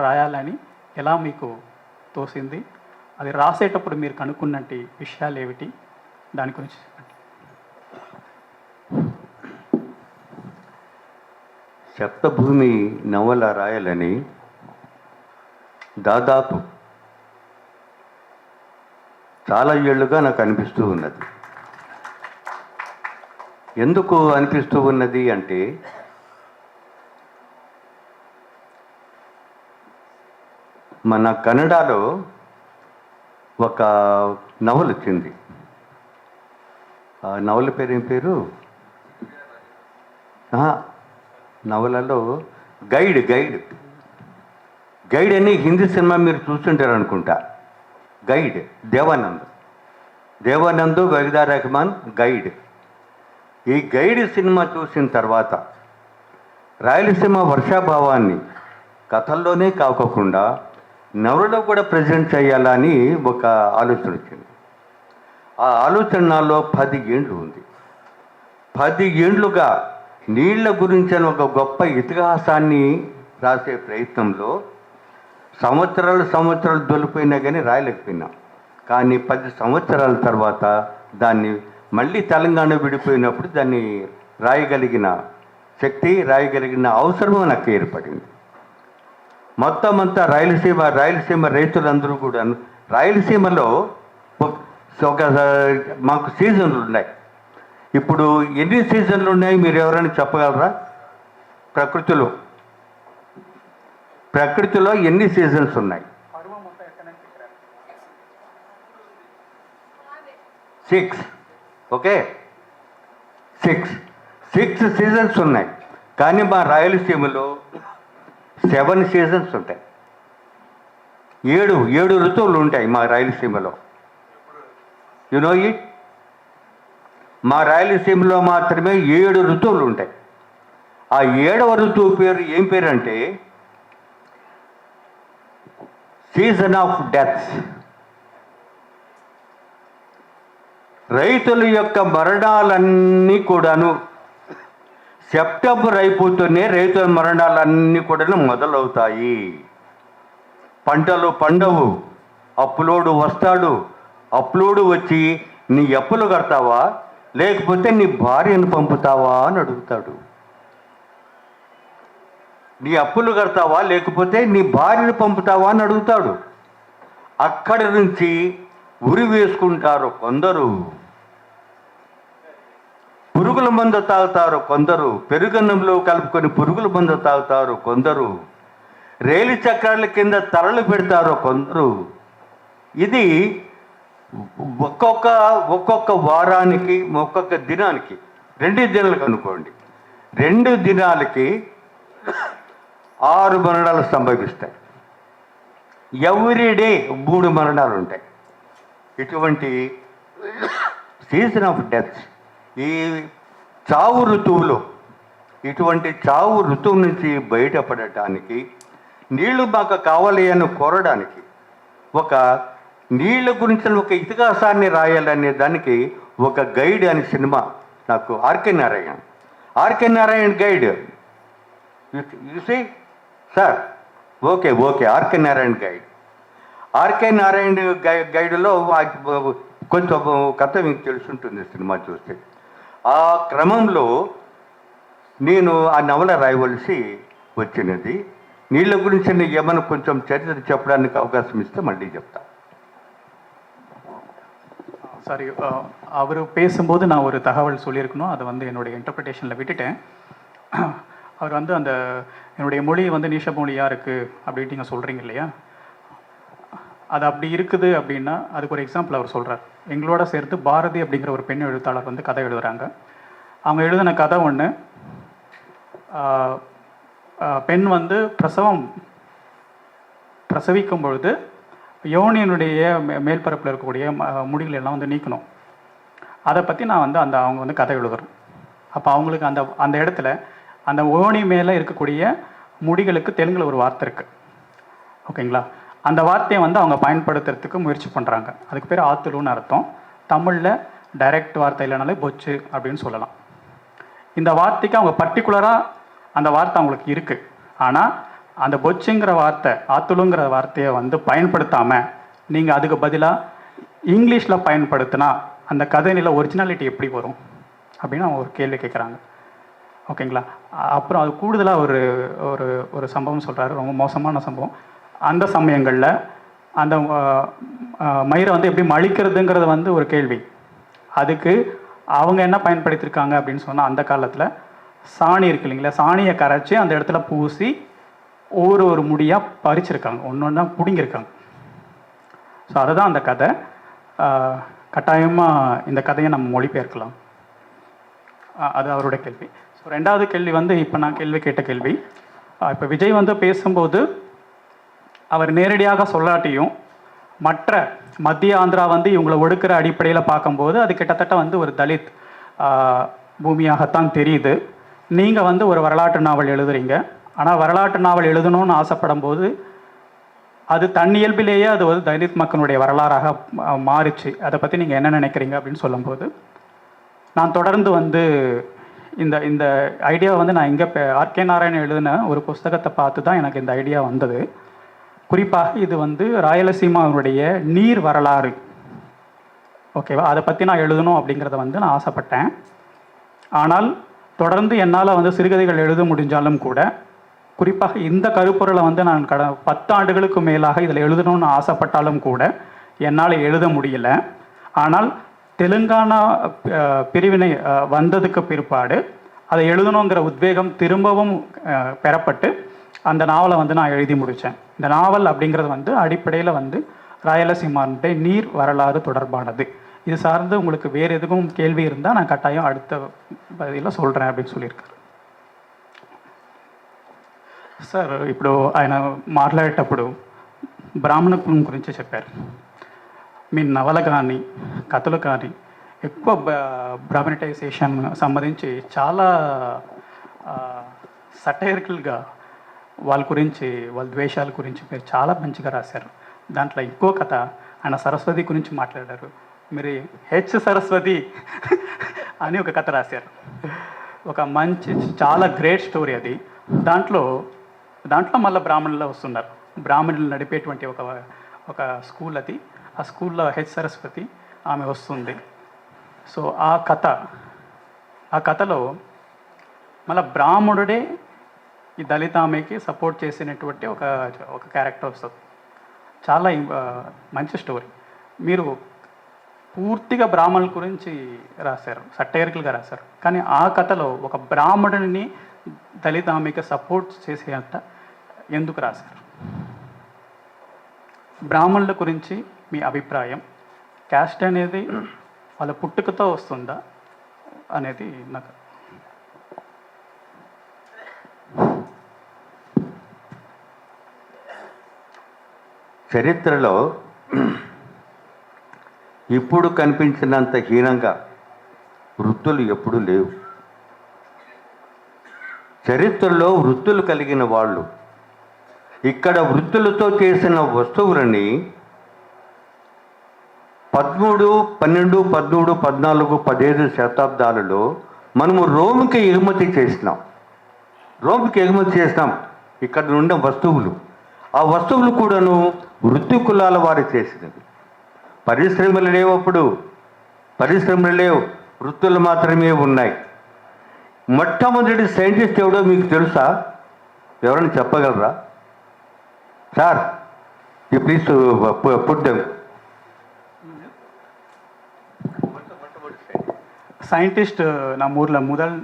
S2: రాయాలని ఎలా మీకు తోసింది? అది రాసేటప్పుడు మీరు కనుక్కున్నట్టు విషయాలు ఏమిటి? దాని గురించి చెప్పండి.
S3: సప్తభూమి నవల రాయాలని దాదాపు చాలా ఏళ్ళుగా నాకు అనిపిస్తూ ఉన్నది. ఎందుకు అనిపిస్తూ ఉన్నది అంటే, మన కన్నడలో ఒక నవల వచ్చింది. ఆ నవల పేరు ఏం పేరు? నవలలో గైడ్ అని హిందీ సినిమా మీరు చూస్తుంటారు అనుకుంటా. Guide Dev Anand Waheeda Rehman guide. ఈ గైడ్ సినిమా చూసిన తర్వాత రాయలసీమ వర్షాభావాన్ని కథల్లోనే కాకుండా నవలలో కూడా ప్రజెంట్ చేయాలని ఒక ఆలోచన వచ్చింది. ఆ ఆలోచన నాలో 10 ఏండ్లు ఉంది. 10 ఏండ్లుగా నీళ్ల గురించిన ఒక గొప్ప ఇతిహాసాన్ని రాసే ప్రయత్నంలో సంవత్సరాలు దొలిపోయినా కానీ రాయలేకపోయినా. కానీ 10 సంవత్సరాల తర్వాత దాన్ని మళ్ళీ తెలంగాణ విడిపోయినప్పుడు దాన్ని రాయగలిగిన శక్తి, రాయగలిగిన అవసరం నాకు ఏర్పడింది. మొత్తం అంతా రాయలసీమ రైతులందరూ కూడా, రాయలసీమలో ఒక మాకు సీజన్లు ఉన్నాయి. ఇప్పుడు ఎన్ని సీజన్లు ఉన్నాయి మీరు ఎవరైనా చెప్పగలరా? ప్రకృతిలో ఎన్ని సీజన్స్ ఉన్నాయి? 6. ఓకే, 6 సీజన్స్ ఉన్నాయి. కానీ మా రాయలసీమలో 7 సీజన్స్ ఉంటాయి. 7 ఋతువులు ఉంటాయి మా రాయలసీమలో. You know it? మా రాయలసీమలో మాత్రమే 7 ఋతువులు ఉంటాయి. ఆ 7వ ఋతువు పేరు ఏం పేరు అంటే సీజన్ ఆఫ్ డెత్స్. రైతుల యొక్క మరణాలన్నీ కూడాను సెప్టెంబర్ అయిపోతూనే రైతుల మరణాలన్నీ కూడా మొదలవుతాయి. పంటలు పండవు, అప్పులోడు వస్తాడు, అప్పులోడు వచ్చి నీ అప్పులు కడతావా లేకపోతే నీ భార్యను పంపుతావా అని అడుగుతాడు. నీ అప్పులు కడతావా లేకపోతే నీ భార్యను పంపుతావా అని అడుగుతాడు. అక్కడి నుంచి ఉరి వేసుకుంటారు కొందరు, పురుగుల మందు తాగుతారు కొందరు, పెరుగన్నంలో కలుపుకొని పురుగుల మందు తాగుతారు కొందరు, రైలు చక్రాల కింద తరలు పెడతారు కొందరు. ఇది ఒక్కొక్క వారానికి, ఒక్కొక్క దినానికి, 2 దినాలకు అనుకోండి, 2 దినాలకి 6 మరణాలు సంభవిస్తాయి. ఎవ్రీడే 3 మరణాలు ఉంటాయి. ఇటువంటి సీజన్ ఆఫ్ డెత్స్, ఈ చావు ఋతువులో, ఇటువంటి చావు ఋతువు నుంచి బయటపడటానికి, నీళ్లు మాకు కావాలి అని కోరడానికి, ఒక నీళ్ళ గురించి ఒక ఇతిహాసాన్ని రాయాలనే దానికి ఒక గైడ్ అనే సినిమా నాకు ఆర్కే నారాయణ గైడ్. చూసి సార్, ఓకే ఆర్కే నారాయణ గైడ్లో కొంచెం కథ మీకు తెలుసుంటుంది సినిమా చూస్తే. ఆ క్రమంలో నేను ఆ నవల రాయవలసి వచ్చినది. నీళ్ళ గురించి ఏమైనా కొంచెం చరిత్ర చెప్పడానికి అవకాశం ఇస్తే మళ్ళీ చెప్తా.
S2: சாரி, அவர் பேசும்போது நான் ஒரு தகவல் சொல்லியிருக்கணும், அதை வந்து என்னுடைய இன்டர்பிரிட்டேஷனில் விட்டுட்டேன். அவர் வந்து அந்த என்னுடைய மொழி வந்து நீஷ மொழியாக இருக்குது அப்படின்ட்டு நீங்கள் சொல்கிறீங்க இல்லையா, அது அப்படி இருக்குது அப்படின்னா அதுக்கு ஒரு எக்ஸாம்பிள் அவர் சொல்கிறார். எங்களோட சேர்த்து பாரதி அப்படிங்கிற ஒரு பெண் எழுத்தாளர் வந்து கதை எழுதுகிறாங்க. அவங்க எழுதின கதை ஒன்று, பெண் வந்து பிரசவிக்கும் பொழுது யோனியனுடைய மேல்பரப்பில் இருக்கக்கூடிய முடிகள் எல்லாம் வந்து நீக்கணும். அதை பற்றி நான் வந்து அவங்க வந்து கதை எழுதுகிறோம். அப்போ அவங்களுக்கு அந்த இடத்துல அந்த யோனி மேலே இருக்கக்கூடிய முடிகளுக்கு தெலுங்கில் ஒரு வார்த்தை இருக்குது, ஓகேங்களா? அந்த வார்த்தையை வந்து அவங்க பயன்படுத்துறதுக்கு முயற்சி பண்ணுறாங்க. அதுக்கு பேர் ஆத்துலுன்னு அர்த்தம். தமிழில் டைரக்ட் வார்த்தை இல்லைனாலே பொச்சு அப்படின்னு சொல்லலாம். இந்த வார்த்தைக்கு அவங்க பர்டிகுலராக அந்த வார்த்தை அவங்களுக்கு இருக்குது. ஆனால் அந்த பொச்சுங்கிற வார்த்தை, ஆத்துலுங்கிற வார்த்தையை வந்து பயன்படுத்தாமல் நீங்கள் அதுக்கு பதிலாக இங்கிலீஷில் பயன்படுத்தினா அந்த கதையில் ஒரிஜினாலிட்டி எப்படி வரும் அப்படின்னு அவங்க ஒரு கேள்வி கேட்குறாங்க, ஓகேங்களா? அப்புறம் அது கூடுதலாக ஒரு ஒரு ஒரு சம்பவம் சொல்கிறாரு, ரொம்ப மோசமான சம்பவம். அந்த சமயங்களில் அந்த மயிரை வந்து எப்படி மழிக்கிறதுங்கிறது வந்து ஒரு கேள்வி. அதுக்கு அவங்க என்ன பயன்படுத்தியிருக்காங்க அப்படின்னு சொன்னால், அந்த காலத்தில் சாணி இருக்கு இல்லைங்களா, சாணியை கரைச்சி அந்த இடத்துல பூசி ஒரு முடியாக பறிச்சிருக்காங்க, ஒன்று ஒன்றா பிடுங்கியிருக்காங்க. ஸோ அதுதான் அந்த கதை. கட்டாயமாக இந்த கதையை நம்ம மொழிபெயர்க்கலாம். அது அவருடைய கேள்வி. ஸோ 2வது கேள்வி வந்து இப்போ நான் கேள்வி கேட்ட கேள்வி. இப்போ விஜய் வந்து பேசும்போது அவர் நேரடியாக சொல்லாட்டியும் மற்ற மத்திய ஆந்திரா வந்து இவங்களை ஒடுக்கிற அடிப்படையில் பார்க்கும்போது அது கிட்டத்தட்ட வந்து ஒரு தலித் பூமியாகத்தான் தெரியுது. நீங்கள் வந்து ஒரு வரலாற்று நாவல் எழுதுறீங்க. ஆனால் வரலாற்று நாவல் எழுதணும்னு ஆசைப்படும் போது அது தன்னியல்பிலேயே அது வந்து தலித் மக்களுடைய வரலாறாக மாறிச்சு. அதை பற்றி நீங்கள் என்ன நினைக்கிறீங்க அப்படின்னு சொல்லும்போது, நான் தொடர்ந்து வந்து இந்த ஐடியா வந்து நான் இங்கே ஆர்கே நாராயணன் எழுதின ஒரு புஸ்தகத்தை பார்த்து தான் எனக்கு இந்த ஐடியா வந்தது. குறிப்பாக இது வந்து ராயலசீமாவுடைய நீர் வரலாறு, ஓகேவா? அதை பற்றி நான் எழுதணும் அப்படிங்கிறத வந்து நான் ஆசைப்பட்டேன். ஆனால் தொடர்ந்து என்னால் வந்து சிறுகதைகள் எழுத முடிஞ்சாலும் கூட, குறிப்பாக இந்த கருப்பொருளை வந்து நான் 10 ஆண்டுகளுக்கு மேலாக இதில் எழுதணும்னு ஆசைப்பட்டாலும் கூட என்னால் எழுத முடியல. ஆனால் தெலுங்கானா பிரிவினை வந்ததுக்கு பிற்பாடு அதை எழுதணுங்கிற உத்வேகம் திரும்பவும் பெறப்பட்டு அந்த நாவலை வந்து நான் எழுதி முடித்தேன். இந்த நாவல் அப்படிங்கிறது வந்து அடிப்படையில் வந்து ராயலசீமாவுடைய நீர் வரலாறு தொடர்பானது. இது சார்ந்து உங்களுக்கு வேறு எதுவும் கேள்வி இருந்தால் நான் கட்டாயம் அடுத்த பதிலில் சொல்கிறேன் அப்படின்னு சொல்லியிருக்காரு. సార్, ఇప్పుడు ఆయన మాట్లాడేటప్పుడు బ్రాహ్మణ కులం గురించి చెప్పారు. మీ నవల కానీ కథలు కానీ ఎక్కువ బ్రాహ్మణటైజేషన్ సంబంధించి చాలా సటైరికల్గా వాళ్ళ గురించి వాళ్ళ ద్వేషాల గురించి మీరు చాలా మంచిగా రాశారు. దాంట్లో ఇంకో కథ ఆయన సరస్వతి గురించి మాట్లాడారు. మీరు హెచ్ సరస్వతి అని ఒక కథ రాశారు. ఒక మంచి చాలా గ్రేట్ స్టోరీ అది. దాంట్లో మళ్ళీ బ్రాహ్మణులు వస్తున్నారు. బ్రాహ్మణులు నడిపేటువంటి ఒక స్కూల్ అది. ఆ స్కూల్లో హెచ్ సరస్వతి ఆమె వస్తుంది. సో ఆ కథలో మళ్ళీ బ్రాహ్మణుడే ఈ దళిత ఆమెకి సపోర్ట్ చేసినటువంటి ఒక క్యారెక్టర్ వస్తుంది. చాలా మంచి స్టోరీ. మీరు పూర్తిగా బ్రాహ్మణుల గురించి రాశారు, సటైరికల్గా రాశారు. కానీ ఆ కథలో ఒక బ్రాహ్మణుడిని దళిత ఆమెకి సపోర్ట్ చేసేంత ఎందుకు రాశారు? బ్రాహ్మణుల గురించి మీ అభిప్రాయం, క్యాస్ట్ అనేది వాళ్ళ పుట్టుకతో వస్తుందా అనేది నాకు.
S3: చరిత్రలో ఇప్పుడు కనిపించినంత హీనంగా వృత్తులు ఎప్పుడూ లేవు. చరిత్రలో వృత్తులు కలిగిన వాళ్ళు ఇక్కడ వృత్తులతో చేసిన వస్తువులని 13, 12, 13, 14, 15 శతాబ్దాలలో మనము రోమ్కి ఎగుమతి చేసినాం. ఇక్కడ నుండి వస్తువులు, ఆ వస్తువులు కూడాను వృత్తి కులాల వారు చేసినవి. పరిశ్రమలు లేవు, అప్పుడు పరిశ్రమలు లేవు, వృత్తులు మాత్రమే ఉన్నాయి. మొట్టమొదటి సైంటిస్ట్ ఎవడో మీకు తెలుసా? ఎవరైనా చెప్పగలరా? Sir you please put them.
S2: Scientist நம்ம ஊரில் முதல்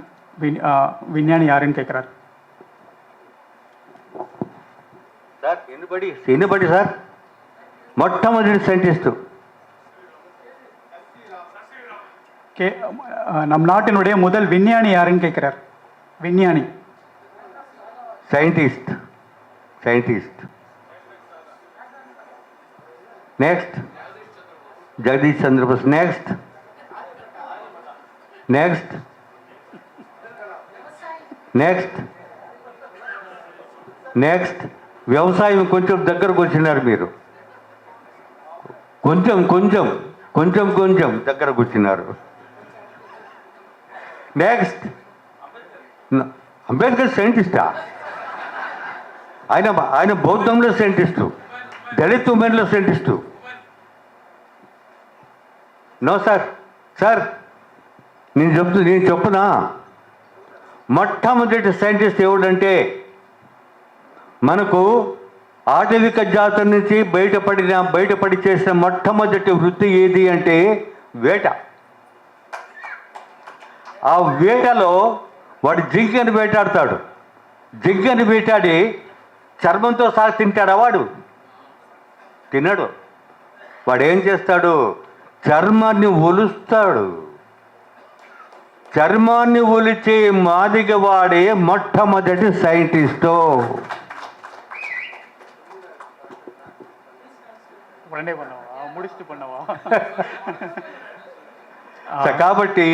S2: விஞ்ஞானி யாருன்னு கேட்குறாரு.
S3: சார் ఎన్నిబడి సార్ మొట్టమొదటి సైంటిస్టు
S2: நம் நாட்டினுடைய முதல் விஞ்ஞானி யாருன்னு கேட்குறார். விஞ்ஞானி
S3: scientist next Jagadish Chandrabose. Next వ్యవసాయం కొంచెం దగ్గరకు వచ్చినారు మీరు, కొంచెం దగ్గరకు వచ్చినారు. నెక్స్ట్ అంబేద్కర్ సైంటిస్టా? ఆయన బౌద్ధంలో సైంటిస్టు, దళిత్ ఉమెన్లో సైంటిస్టు. నో సార్ నేను చెప్పునా, మొట్టమొదటి సైంటిస్ట్ ఎవడంటే మనకు ఆటవిక జాతి నుంచి బయటపడి చేసిన మొట్టమొదటి వృత్తి ఏది అంటే వేట. ఆ వేటలో వాడు జింకని వేటాడతాడు. జింకని వేటాడి చర్మంతో సహా తింటాడా? వాడు తినడు. వాడు ఏం చేస్తాడు? చర్మాన్ని ఒలుస్తాడు. చర్మాన్ని ఒలిచే మాదిగ వాడే మొట్టమొదటి సైంటిస్టు. కాబట్టి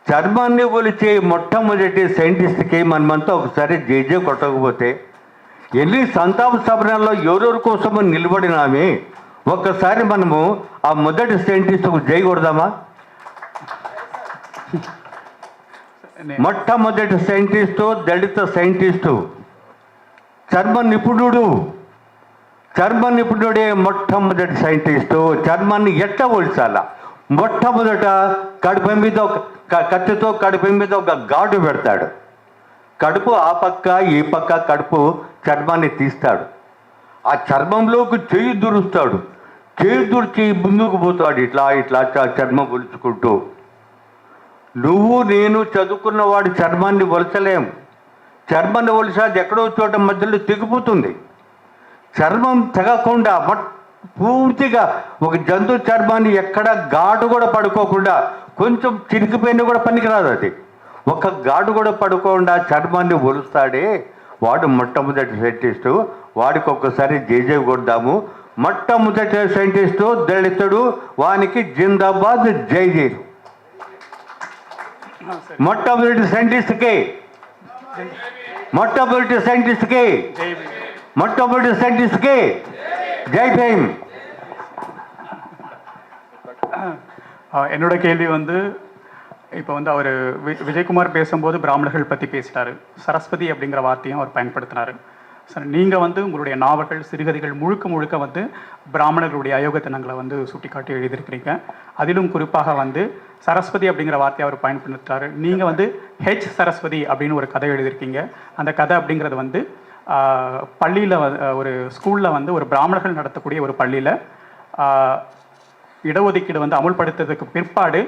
S3: చర్మాన్ని ఒలిచే మొట్టమొదటి సైంటిస్ట్కి మనమంతా ఒకసారి జేజే కొట్టకపోతే, ఎన్ని సంతాప సభలలో ఎవరెవరి కోసమో నిలబడినామే, ఒక్కసారి మనము ఆ మొదటి సైంటిస్టుకు జై కొడదామా? మొట్టమొదటి సైంటిస్టు దళిత సైంటిస్టు, చర్మ నిపుణుడే మొట్టమొదటి సైంటిస్టు. చర్మాన్ని ఎట్లా ఒలిచాలా? మొట్టమొదట కత్తితో కడుపు మీద ఒక ఘాటు పెడతాడు. కడుపు ఆ పక్క ఈ పక్క కడుపు చర్మాన్ని తీస్తాడు. ఆ చర్మంలోకి చేయి దురుస్తాడు. చేయి దుర్చి ముందుకు పోతాడు. ఇట్లా చర్మం ఒలుచుకుంటూ. నువ్వు నేను చదువుకున్నవాడు చర్మాన్ని ఒలచలేం. చర్మాన్ని ఒలిసి అది ఎక్కడో చోట మధ్యలో తెగిపోతుంది. చర్మం తెగకుండా పూర్తిగా ఒక జంతు చర్మాన్ని ఎక్కడ ఘాటు కూడా పడుకోకుండా, కొంచెం చిరికిపోయినా కూడా పనికిరాదు. అది ఒక ఘాటు కూడా పడుకోకుండా చర్మాన్ని ఒలుస్తాడే వాడు మొట్టమొదటి సైంటిస్టు. వాడికి ఒక్కసారి జేజే కొడదాము. మొట్టమొదటి సైంటిస్టు దళితుడు, వానికి జిందాబాద్ జై జైలు. మొట్టమొదటి సైంటిస్ట్కి ஜெய் பீம்.
S2: என்னோட கேள்வி வந்து இப்போ வந்து அவர் விஜயகுமார் பேசும்போது பிராமணர்கள் பற்றி பேசிட்டாரு, சரஸ்வதி அப்படிங்கிற வார்த்தையும் அவர் பயன்படுத்தினார். சார், நீங்கள் வந்து உங்களுடைய நாவல்கள், சிறுகதைகள் முழுக்க முழுக்க வந்து பிராமணர்களுடைய அயோகத்தனங்களை வந்து சுட்டிக்காட்டி எழுதியிருக்கிறீங்க. அதிலும் குறிப்பாக வந்து சரஸ்வதி அப்படிங்கிற வார்த்தையை அவர் பயன்படுத்துகிறாரு. நீங்கள் வந்து ஹெச் சரஸ்வதி அப்படின்னு ஒரு கதை எழுதியிருக்கீங்க. அந்த கதை அப்படிங்கிறது வந்து பள்ளியில் ஒரு ஸ்கூலில் வந்து ஒரு பிராமணர்கள் நடத்தக்கூடிய ஒரு பள்ளியில் இடஒதுக்கீடு வந்து அமுல்படுத்துறதுக்கு பிற்பாடு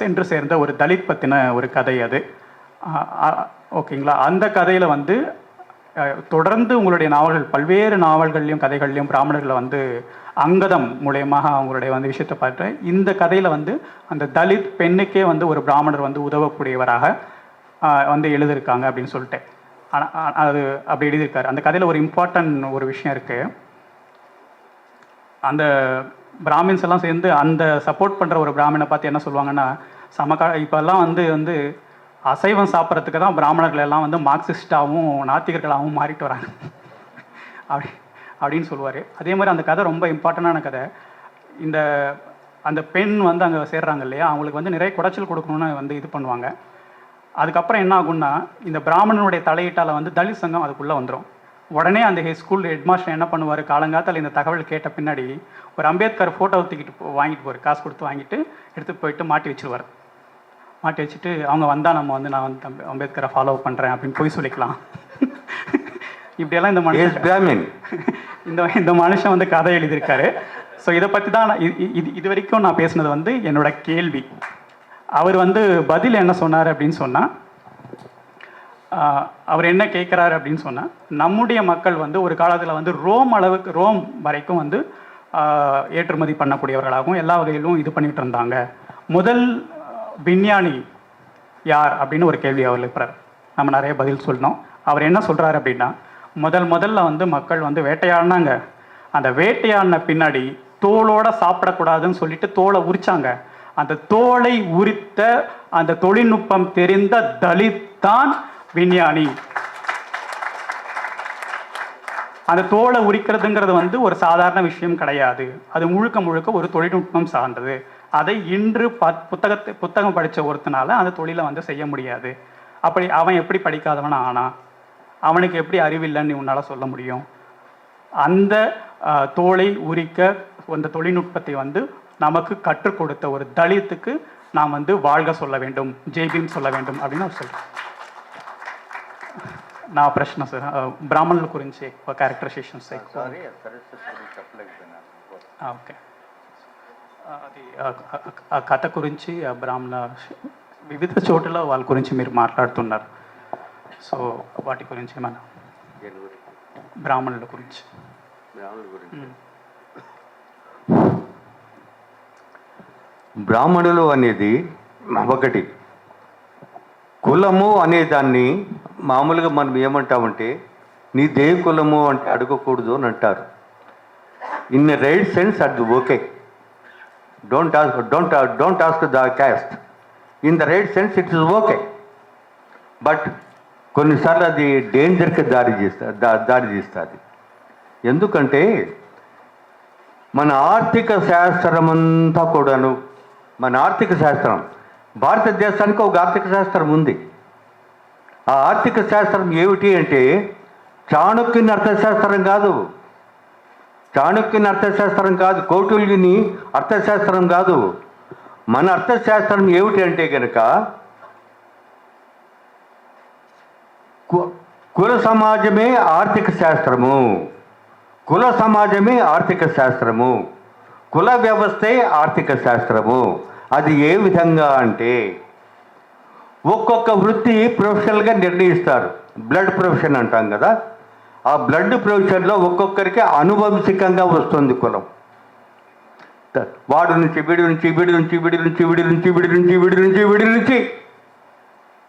S2: சென்று சேர்ந்த ஒரு தலித் பற்றின ஒரு கதை அது. ஓகேங்களா? அந்த கதையில் வந்து தொடர்ந்து உங்களுடைய நாவல்கள், பல்வேறு நாவல்கள்லையும் கதைகள்லையும் பிராமணர்களை வந்து அங்கதம் மூலயமாக அவங்களுடைய வந்து விஷயத்தை பார்த்து, இந்த கதையில் வந்து அந்த தலித் பெண்ணுக்கே வந்து ஒரு பிராமணர் வந்து உதவக்கூடியவராக வந்து எழுதியிருக்காங்க அப்படின்னு சொல்லிட்டு. ஆனால் அது அப்படி எழுதியிருக்காரு. அந்த கதையில் ஒரு இம்பார்ட்டன்ட் ஒரு விஷயம் இருக்குது. அந்த பிராமின்ஸ் எல்லாம் சேர்ந்து அந்த சப்போர்ட் பண்ணுற ஒரு பிராமணனை பார்த்து என்ன சொல்லுவாங்கன்னா, இப்போல்லாம் வந்து அசைவம் சாப்பிட்றதுக்கு தான் பிராமணர்கள் எல்லாம் வந்து மார்க்சிஸ்டாகவும் நாத்திகர்களாகவும் மாறிட்டு வராங்க அப்படின்னு சொல்லுவார். அதே மாதிரி அந்த கதை ரொம்ப இம்பார்ட்டண்டான கதை. அந்த பெண் வந்து அங்கே சேர்றாங்க இல்லையா, அவங்களுக்கு வந்து நிறைய குடைச்சல் கொடுக்கணும்னு வந்து இது பண்ணுவாங்க. அதுக்கப்புறம் என்ன ஆகும்னா, இந்த பிராமணனுடைய தலையீட்டால் வந்து தலித் சங்கம் அதுக்குள்ளே வந்துடும். உடனே அந்த ஸ்கூல் ஹெட்மாஸ்டர் என்ன பண்ணுவார், காலங்காத்தால் இந்த தகவல் கேட்ட பின்னாடி ஒரு அம்பேத்கர் ஃபோட்டோவை தூக்கிட்டு வாங்கிட்டு போவார். காசு கொடுத்து வாங்கிட்டு எடுத்துகிட்டு போயிட்டு மாட்டி வச்சுருவார். மாட்டி வச்சுட்டு அவங்க வந்தால் நம்ம வந்து நான் வந்து அம்பேத்கரை ஃபாலோ பண்ணுறேன் அப்படின்னு போய் சொல்லிக்கலாம். இப்படியெல்லாம் இந்த மனுஷன் வந்து கதை எழுதியிருக்காரு. ஸோ இதை பற்றி தான் நான் இது வரைக்கும் நான் பேசுனது வந்து என்னோட கேள்வி. அவர் வந்து பதில் என்ன சொன்னார் அப்படின்னு சொன்னால், அவர் என்ன கேட்குறாரு அப்படின்னு சொன்னால், நம்முடைய மக்கள் வந்து ஒரு காலத்தில் வந்து ரோம் வரைக்கும் வந்து ஏற்றுமதி பண்ணக்கூடியவர்களாகவும் எல்லா வகையிலும் இது பண்ணிகிட்டு இருந்தாங்க. முதல் விஞ்ஞானி யார் அப்படின்னு ஒரு கேள்வி அவர் இருக்கிறார். நம்ம நிறைய பதில் சொல்லணும். அவர் என்ன சொல்கிறாரு அப்படின்னா, முதல்ல வந்து மக்கள் வந்து வேட்டையாடினாங்க. அந்த வேட்டையாடின பின்னாடி தோலோட சாப்பிடக்கூடாதுன்னு சொல்லிட்டு தோலை உரிச்சாங்க. அந்த தோலை உரித்த அந்த தொழில்நுட்பம் தெரிந்த தலித் தான் விஞ்ஞானி. அந்த தோலை உரிக்கிறதுங்கிறது வந்து ஒரு சாதாரண விஷயம் கிடையாது. அது முழுக்க ஒரு தொழில்நுட்பம் சார்ந்தது. அதை இன்று புத்தகம் படித்த ஒருத்தனால அந்த தொழிலை வந்து செய்ய முடியாது. அப்படி அவன் எப்படி படிக்காதவன் ஆனா, அவனுக்கு எப்படி அறிவில்லைன்னு உன்னால் சொல்ல முடியும்? அந்த தோலை உரிக்க அந்த தொழில்நுட்பத்தை வந்து நமக்கு கற்றுக் கொடுத்த ஒரு தலித்துக்கு நாம் வந்து வாழ்க சொல்ல வேண்டும், ஜெய்பீம் சொல்ல வேண்டும் அப்படின்னு அவர் சொல்கிறேன். నా ప్రశ్న సార్, బ్రాహ్మణుల గురించి ఒక క్యారెక్టరైజేషన్స్ ఓకే. అది ఆ కథ గురించి బ్రాహ్మణ వివిధ చోట్ల వాళ్ళ గురించి మీరు మాట్లాడుతున్నారు. సో వాటి గురించి మన బ్రాహ్మణుల గురించి
S3: బ్రాహ్మణులు అనేది ఒకటి. కులము అనే దాన్ని మామూలుగా మనం ఏమంటామంటే, నీ దే కులము అంటే అడగకూడదు అని అంటారు. ఇన్ ఎ రైట్ సెన్స్ అది okay. Don't ask the cast. In the right sense it is okay. But కొన్నిసార్లు అది డేంజర్కి దారి తీస్తుంది. ఎందుకంటే మన ఆర్థిక శాస్త్రం అంతా కూడాను, మన ఆర్థిక శాస్త్రం, భారతదేశానికి ఒక ఆర్థిక శాస్త్రం ఉంది. ఆ ఆర్థిక శాస్త్రం ఏమిటి అంటే, చాణక్యుని అర్థశాస్త్రం కాదు, కౌటిల్యుని అర్థశాస్త్రం కాదు. మన అర్థశాస్త్రం ఏమిటి అంటే కనుక, కుల సమాజమే ఆర్థిక శాస్త్రము, కుల వ్యవస్థే ఆర్థిక శాస్త్రము. అది ఏ విధంగా అంటే, ఒక్కొక్క వృత్తి ప్రొఫెషనల్గా నిర్ణయిస్తారు. బ్లడ్ ప్రొఫెషన్ అంటాం కదా, ఆ బ్లడ్ ప్రొఫెషన్లో ఒక్కొక్కరికి అనువంశికంగా వస్తుంది కులం. వాడి నుంచి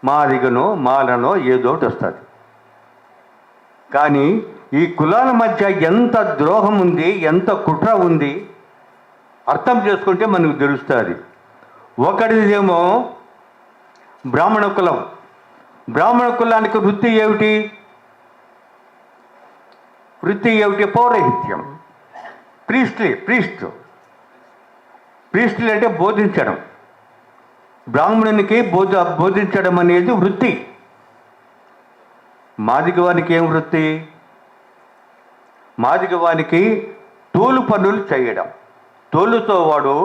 S3: మాదిగనో మాలనో ఏదోటి వస్తుంది. కానీ ఈ కులాల మధ్య ఎంత ద్రోహం ఉంది, ఎంత కుట్ర ఉంది అర్థం చేసుకుంటే మనకు తెలుస్తుంది. ఒకటిదేమో బ్రాహ్మణ కులం. బ్రాహ్మణ కులానికి వృత్తి ఏమిటి? పౌరహిత్యం. ప్రీస్ట్లీ అంటే బోధించడం. బ్రాహ్మణునికి బోధించడం అనేది వృత్తి. మాదిగవానికి ఏం వృత్తి? మాదిగవానికి తోలు పనులు చేయడం. తోలుతో వాడు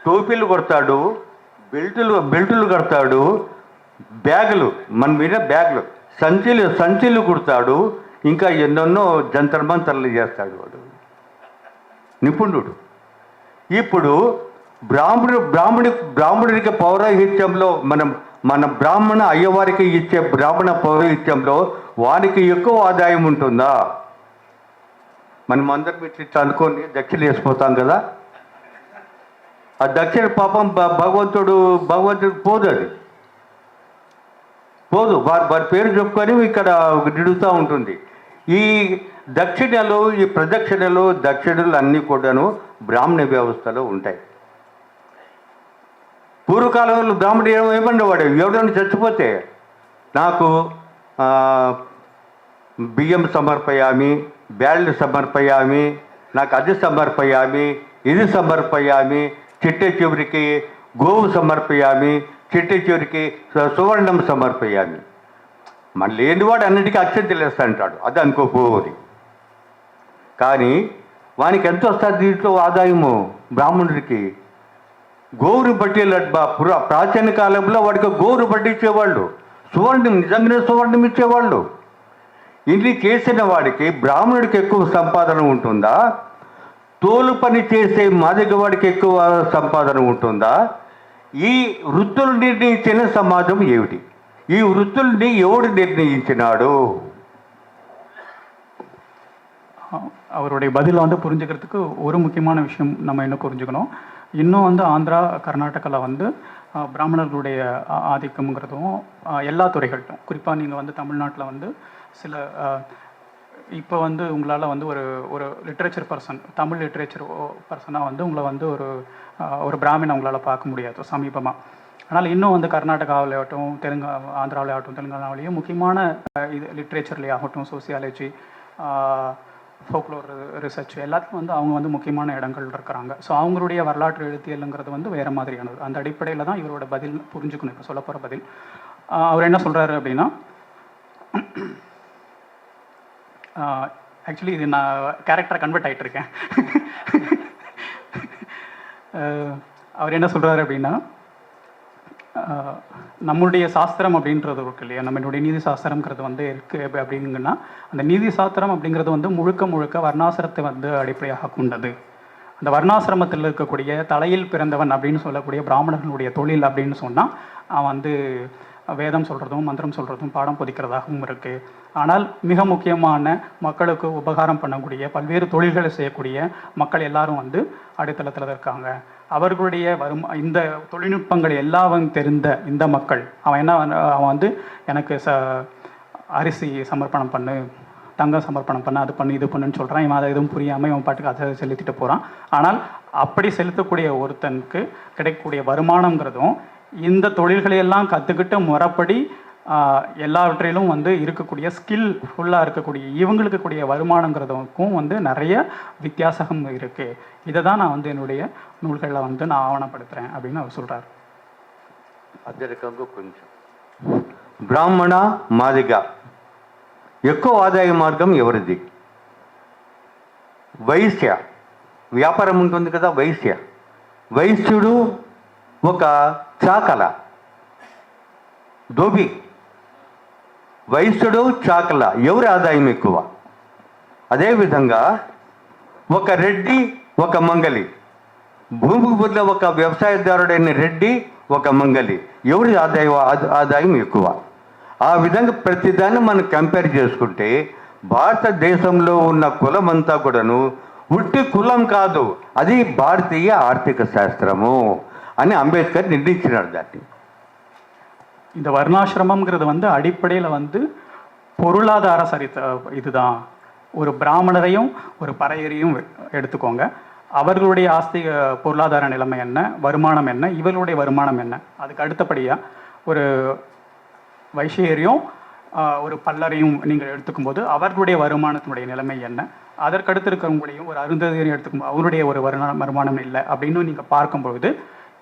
S3: టోపీలు కొడతాడు, బెల్టులు కడతాడు, బ్యాగులు, మన మీద బ్యాగులు, సంచులు కుడతాడు, ఇంకా ఎన్నెన్నో జంతర్మంతర్లు చేస్తాడు వాడు, నిపుణుడు. ఇప్పుడు బ్రాహ్మణుడికి పౌరోహిత్యంలో మన బ్రాహ్మణ అయ్యవారికి ఇచ్చే బ్రాహ్మణ పౌరోహిత్యంలో వారికి ఎక్కువ ఆదాయం ఉంటుందా? మనం అందరం ఇట్లా అనుకొని దక్షిణ వేసిపోతాం కదా. ఆ దక్షిణ పాపం భగవంతుడు పోదు, అది పోదు. వారి పేరు చెప్పుకొని ఇక్కడ నిడుతూ ఉంటుంది. ఈ దక్షిణలు, ఈ ప్రదక్షిణలు, దక్షిణలు అన్నీ కూడాను బ్రాహ్మణ వ్యవస్థలో ఉంటాయి. పూర్వకాలంలో బ్రాహ్మణుడు ఏమన్నవాడు? ఎవరైనా చచ్చిపోతే నాకు బియ్యం సమర్పయామి, బ్యాళ్ళు సమర్పయామి, నాకు అది సమర్పయామి, ఇది సమర్పయామి, చిట్టే చివరికి గోవు సమర్పయామి, చిట్టే చివరికి సువర్ణం సమర్పయామి. మన లేనివాడు అన్నిటికీ అత్యంత లేస్తా అంటాడు. అది అనుకోపోది. కానీ వానికి ఎంత వస్తుంది దీంట్లో ఆదాయము? బ్రాహ్మణుడికి గోవును బట్టీలు. ప్రాచీన కాలంలో వాడికి గోవును పట్టించేవాళ్ళు, సువర్ణం, నిజంగానే సువర్ణం ఇచ్చేవాళ్ళు. ఇన్ని చేసిన వాడికి బ్రాహ్మణుడికి ఎక్కువ సంపాదన ఉంటుందా? తోలు పని చేసే మాదిగవాడికి ఎక్కువ సంపాదన ఉంటుందా? ఈ వృత్తులు నిర్ణయించిన సమాజం ఏమిటి? ఈ వృత్తుల్ని ఎవడు నిర్ణయించినాడు?
S2: அவருடைய பதிலை வந்து புரிஞ்சுக்கிறதுக்கு ஒரு முக்கியமான விஷயம் நம்ம என்ன புரிஞ்சுக்கணும். இன்னும் வந்து ஆந்திரா, கர்நாடகாவில் வந்து பிராமணர்களுடைய ஆதிக்கம்ங்கிறதும் எல்லா துறைகள்ட்டும், குறிப்பாக நீங்கள் வந்து தமிழ்நாட்டில் வந்து சில இப்போ வந்து உங்களால் வந்து ஒரு லிட்ரேச்சர் பர்சன், தமிழ் லிட்ரேச்சர் பர்சனாக வந்து உங்களை வந்து ஒரு பிராமினை உங்களால் பார்க்க முடியாது சமீபமாக. ஆனால் இன்னும் வந்து கர்நாடகாவில் ஆகட்டும், ஆந்திராவில் ஆகட்டும், தெலுங்கானாவிலையும் முக்கியமான இது லிட்ரேச்சர்லேயே ஆகட்டும், சோசியாலஜி, ஃபோக்லோர் ரிசர்ச் எல்லாத்துக்கும் வந்து அவங்க வந்து முக்கியமான இடங்கள் இருக்கிறாங்க. ஸோ அவங்களுடைய வரலாற்று எழுத்தியலுங்கிறது வந்து வேறு மாதிரியானது. அந்த அடிப்படையில் தான் இவரோட பதில் புரிஞ்சுக்கணும். இப்போ சொல்ல போகிற பதில் அவர் என்ன சொல்கிறாரு அப்படின்னா, ஆக்சுவலி இது நான் கேரக்டரை கன்வெர்ட் ஆகிட்டு இருக்கேன். அவர் என்ன சொல்கிறாரு அப்படின்னா, நம்மளுடைய சாஸ்திரம் அப்படின்றது இருக்கு இல்லையா, நம்மளுடைய நீதி சாஸ்திரம்ங்கிறது வந்து இருக்குது அப்படிங்கன்னா, அந்த நீதி சாஸ்திரம் அப்படிங்கிறது வந்து முழுக்க வர்ணாசிரத்தை வந்து அடிப்படையாக கொண்டது. அந்த வர்ணாசிரமத்தில் இருக்கக்கூடிய தலையில் பிறந்தவன் அப்படின்னு சொல்லக்கூடிய பிராமணர்களுடைய தொழில் அப்படின்னு சொன்னால் அவன் வந்து வேதம் சொல்கிறதும், மந்திரம் சொல்கிறதும், பாடம் பொதிக்கிறதாகவும் இருக்குது. ஆனால் மிக முக்கியமான மக்களுக்கு உபகாரம் பண்ணக்கூடிய பல்வேறு தொழில்களை செய்யக்கூடிய மக்கள் எல்லாரும் வந்து அடித்தளத்தில் இருக்காங்க. அவர்களுடைய இந்த தொழில்நுட்பங்கள் எல்லாம் தெரிந்த இந்த மக்கள் அவன் வந்து எனக்கு அரிசி சமர்ப்பணம் பண்ணு, தங்கம் சமர்ப்பணம் பண்ண, அது பண்ணு, இது பண்ணுன்னு சொல்கிறான். இவன் அதை எதுவும் புரியாமல் இவன் பாட்டுக்கு அதை செலுத்திட்டு போகிறான். ஆனால் அப்படி செலுத்தக்கூடிய ஒருத்தனுக்கு கிடைக்கக்கூடிய வருமானங்கிறதும் இந்த தொழில்களையெல்லாம் கற்றுக்கிட்டு முறைப்படி எல்லாவற்றிலும் வந்து இருக்கக்கூடிய ஸ்கில் ஃபுல்லாக இருக்கக்கூடிய இவங்களுக்கு கூடிய வருமானங்கிறதுக்கும் வந்து நிறைய வித்தியாசம் இருக்குது. இதை தான் நான் வந்து என்னுடைய நூல்களில் வந்து நான் ஆவணப்படுத்துகிறேன் அப்படின்னு அவர் சொல்கிறார்.
S3: ಅದಕ್ಕೆ ಕೊಂచెం బ్రాహ్మణ మాదిగ ఎక్కువ ఆదాయ మార్గం ఎవరిది? వైశ్య వ్యాపారం ఉంటుంది కదా. వైశ్యుడు ఒక చాకల, దోబి. వైశ్యుడు, చాకల ఎవరి ఆదాయం ఎక్కువ? అదేవిధంగా ఒక రెడ్డి, ఒక మంగలి, భూమి బుర్ల ఒక వ్యవసాయదారుడైన రెడ్డి, ఒక మంగలి, ఎవరి ఆదాయం ఎక్కువ? ఆ విధంగా ప్రతిదాన్ని మనం కంపేర్ చేసుకుంటే భారతదేశంలో ఉన్న కులం అంతా కూడాను ఉట్టి కులం కాదు, అది భారతీయ ఆర్థిక శాస్త్రము అని అంబేద్కర్ నిర్ణయించినాడు దాన్ని.
S2: இந்த வர்ணாசிரமங்கிறது வந்து அடிப்படையில் வந்து பொருளாதார இதுதான். ஒரு பிராமணரையும் ஒரு பறையரையும் எடுத்துக்கோங்க. அவர்களுடைய ஆஸ்தி பொருளாதார நிலைமை என்ன, வருமானம் என்ன, இவர்களுடைய வருமானம் என்ன. அதுக்கு அடுத்தபடியாக ஒரு வைசியரையும் ஒரு பல்லரையும் நீங்கள் எடுத்துக்கும்போது அவர்களுடைய வருமானத்தினுடைய நிலைமை என்ன, அதற்கடுத்து இருக்கிறவங்களையும் ஒரு அருந்ததியரையும் எடுத்துக்கும் அவருடைய ஒரு வருமானம் இல்லை அப்படின்னு நீங்கள் பார்க்கும்பொழுது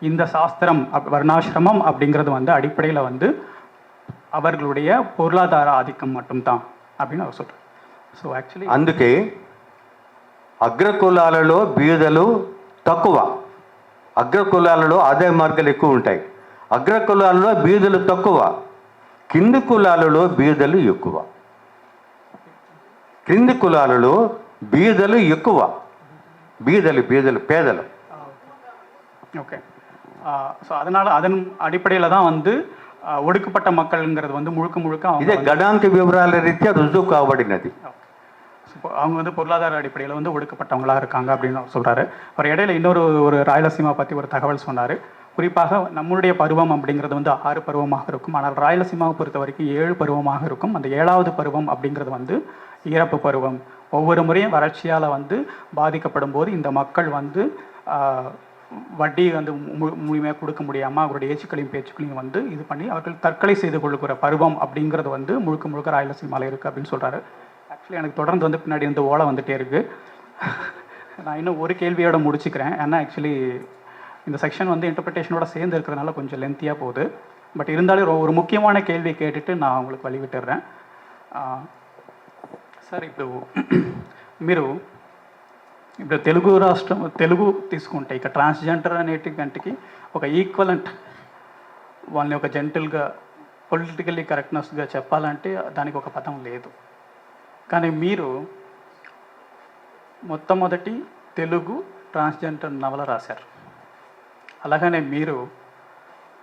S2: இந்த சாஸ்திரம் வர்ணாசிரமம் அப்படிங்கிறது வந்து அடிப்படையில் வந்து அவர்களுடைய பொருளாதார ஆதிக்கம் மட்டும்தான் அப்படின்னு அவர் சொல்கிறார். సో యాక్చువల్లీ
S3: అందుకే అగ్రకులాలలో బీదలు తక్కువ, అగ్రకులాలలో ఆదాయ మార్గాలు ఎక్కువ ఉంటాయి. అగ్రకులాలలో బీదలు తక్కువ, కింది కులాలలో బీదలు ఎక్కువ. కింది కులాలలో బీదలు ఎక్కువ, బీదలు బీదలు పేదలు.
S2: ஓகே. ஸோ அதன் அடிப்படையில் தான் வந்து ஒடுக்கப்பட்ட மக்கள்ங்கிறது வந்து முழுக்க முழுக்க
S3: ఇదే గణాంక వివరాల రీత్యా రుజువు కాబడినది.
S2: அவங்க வந்து பொருளாதார அடிப்படையில் வந்து ஒடுக்கப்பட்டவங்களா இருக்காங்க அப்படின்னு அவர் சொல்கிறாரு. அவர் இடையில இன்னொரு ராயலசீமா பற்றி ஒரு தகவல் சொன்னார். குறிப்பாக நம்மளுடைய பருவம் அப்படிங்கிறது வந்து 6 பருவமாக இருக்கும். ஆனால் ராயலசீமாவை பொறுத்த வரைக்கும் 7 பருவமாக இருக்கும். அந்த 7வது பருவம் அப்படிங்கிறது வந்து இறப்பு பருவம். ஒவ்வொரு முறையும் வறட்சியால் வந்து பாதிக்கப்படும் போது இந்த மக்கள் வந்து வட்டி வந்து முழுமையாக கொடுக்க முடியாமல் அவருடைய ஏச்சுக்களையும் பேச்சுக்களையும் வந்து இது பண்ணி அவர்கள் தற்கொலை செய்து கொள்ளுகிற பருவம் அப்படிங்கிறது வந்து முழுக்க முழுக்க ராயலசீமாவில் இருக்குது அப்படின்னு சொல்கிறாரு. ஆக்சுவலி எனக்கு தொடர்ந்து வந்து பின்னாடி வந்து ஓலை வந்துகிட்டே இருக்குது. நான் இன்னும் ஒரு கேள்வியோட முடிச்சுக்கிறேன். ஏன்னா ஆக்சுவலி இந்த செக்ஷன் வந்து இன்டர்பிரிட்டேஷனோட சேர்ந்து இருக்கிறதுனால கொஞ்சம் லென்த்தியாக போகுது. பட் இருந்தாலும் ஒரு முக்கியமான கேள்வி கேட்டுட்டு நான் உங்களுக்கு வழி விட்டுடுறேன். సార్ ఇప్పుడు తెలుగు తీసుకుంటే ఇక ట్రాన్స్జెండర్ అనేటి గంటకి ఒక ఈక్వలెంట్ వాళ్ళని ఒక జెంటిల్గా పొలిటికల్లీ కరెక్ట్నెస్గా చెప్పాలంటే దానికి ఒక పదం లేదు. కానీ మీరు మొట్టమొదటి తెలుగు ట్రాన్స్జెండర్ నవల రాశారు. అలాగనే మీరు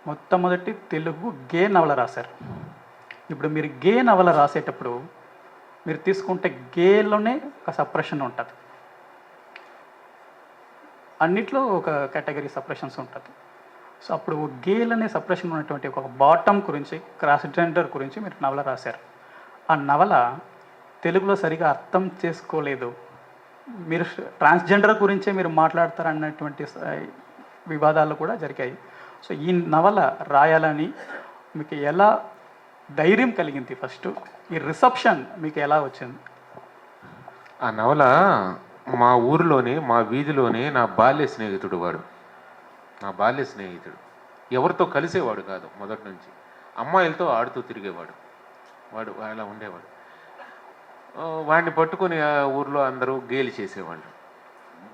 S2: మొట్టమొదటి తెలుగు గే నవల రాశారు. ఇప్పుడు మీరు గే నవల రాసేటప్పుడు మీరు తీసుకుంటే గేలోనే ఒక సప్రెషన్ ఉంటుంది, అన్నిట్లో ఒక కేటగిరీ సప్రెషన్స్ ఉంటుంది. సో అప్పుడు గేల్ అనే సప్రెషన్ ఉన్నటువంటి ఒక బాటమ్ గురించి, క్రాస్ జెండర్ గురించి మీరు నవల రాశారు. ఆ నవల తెలుగులో సరిగా అర్థం చేసుకోలేదు. మీరు ట్రాన్స్జెండర్ గురించే మీరు మాట్లాడతారన్నటువంటి వివాదాలు కూడా జరిగాయి. సో ఈ నవల రాయాలని మీకు ఎలా ధైర్యం కలిగింది? ఫస్ట్ ఈ రిసెప్షన్ మీకు ఎలా వచ్చింది?
S4: ఆ నవల మా ఊరిలోనే, మా వీధిలోనే నా బాల్య స్నేహితుడు వాడు. నా బాల్య స్నేహితుడు ఎవరితో కలిసేవాడు కాదు. మొదటి నుంచి అమ్మాయిలతో ఆడుతూ తిరిగేవాడు. వాడు అలా ఉండేవాడు. వాడిని పట్టుకొని ఆ ఊర్లో అందరూ గేలి చేసేవాళ్ళు,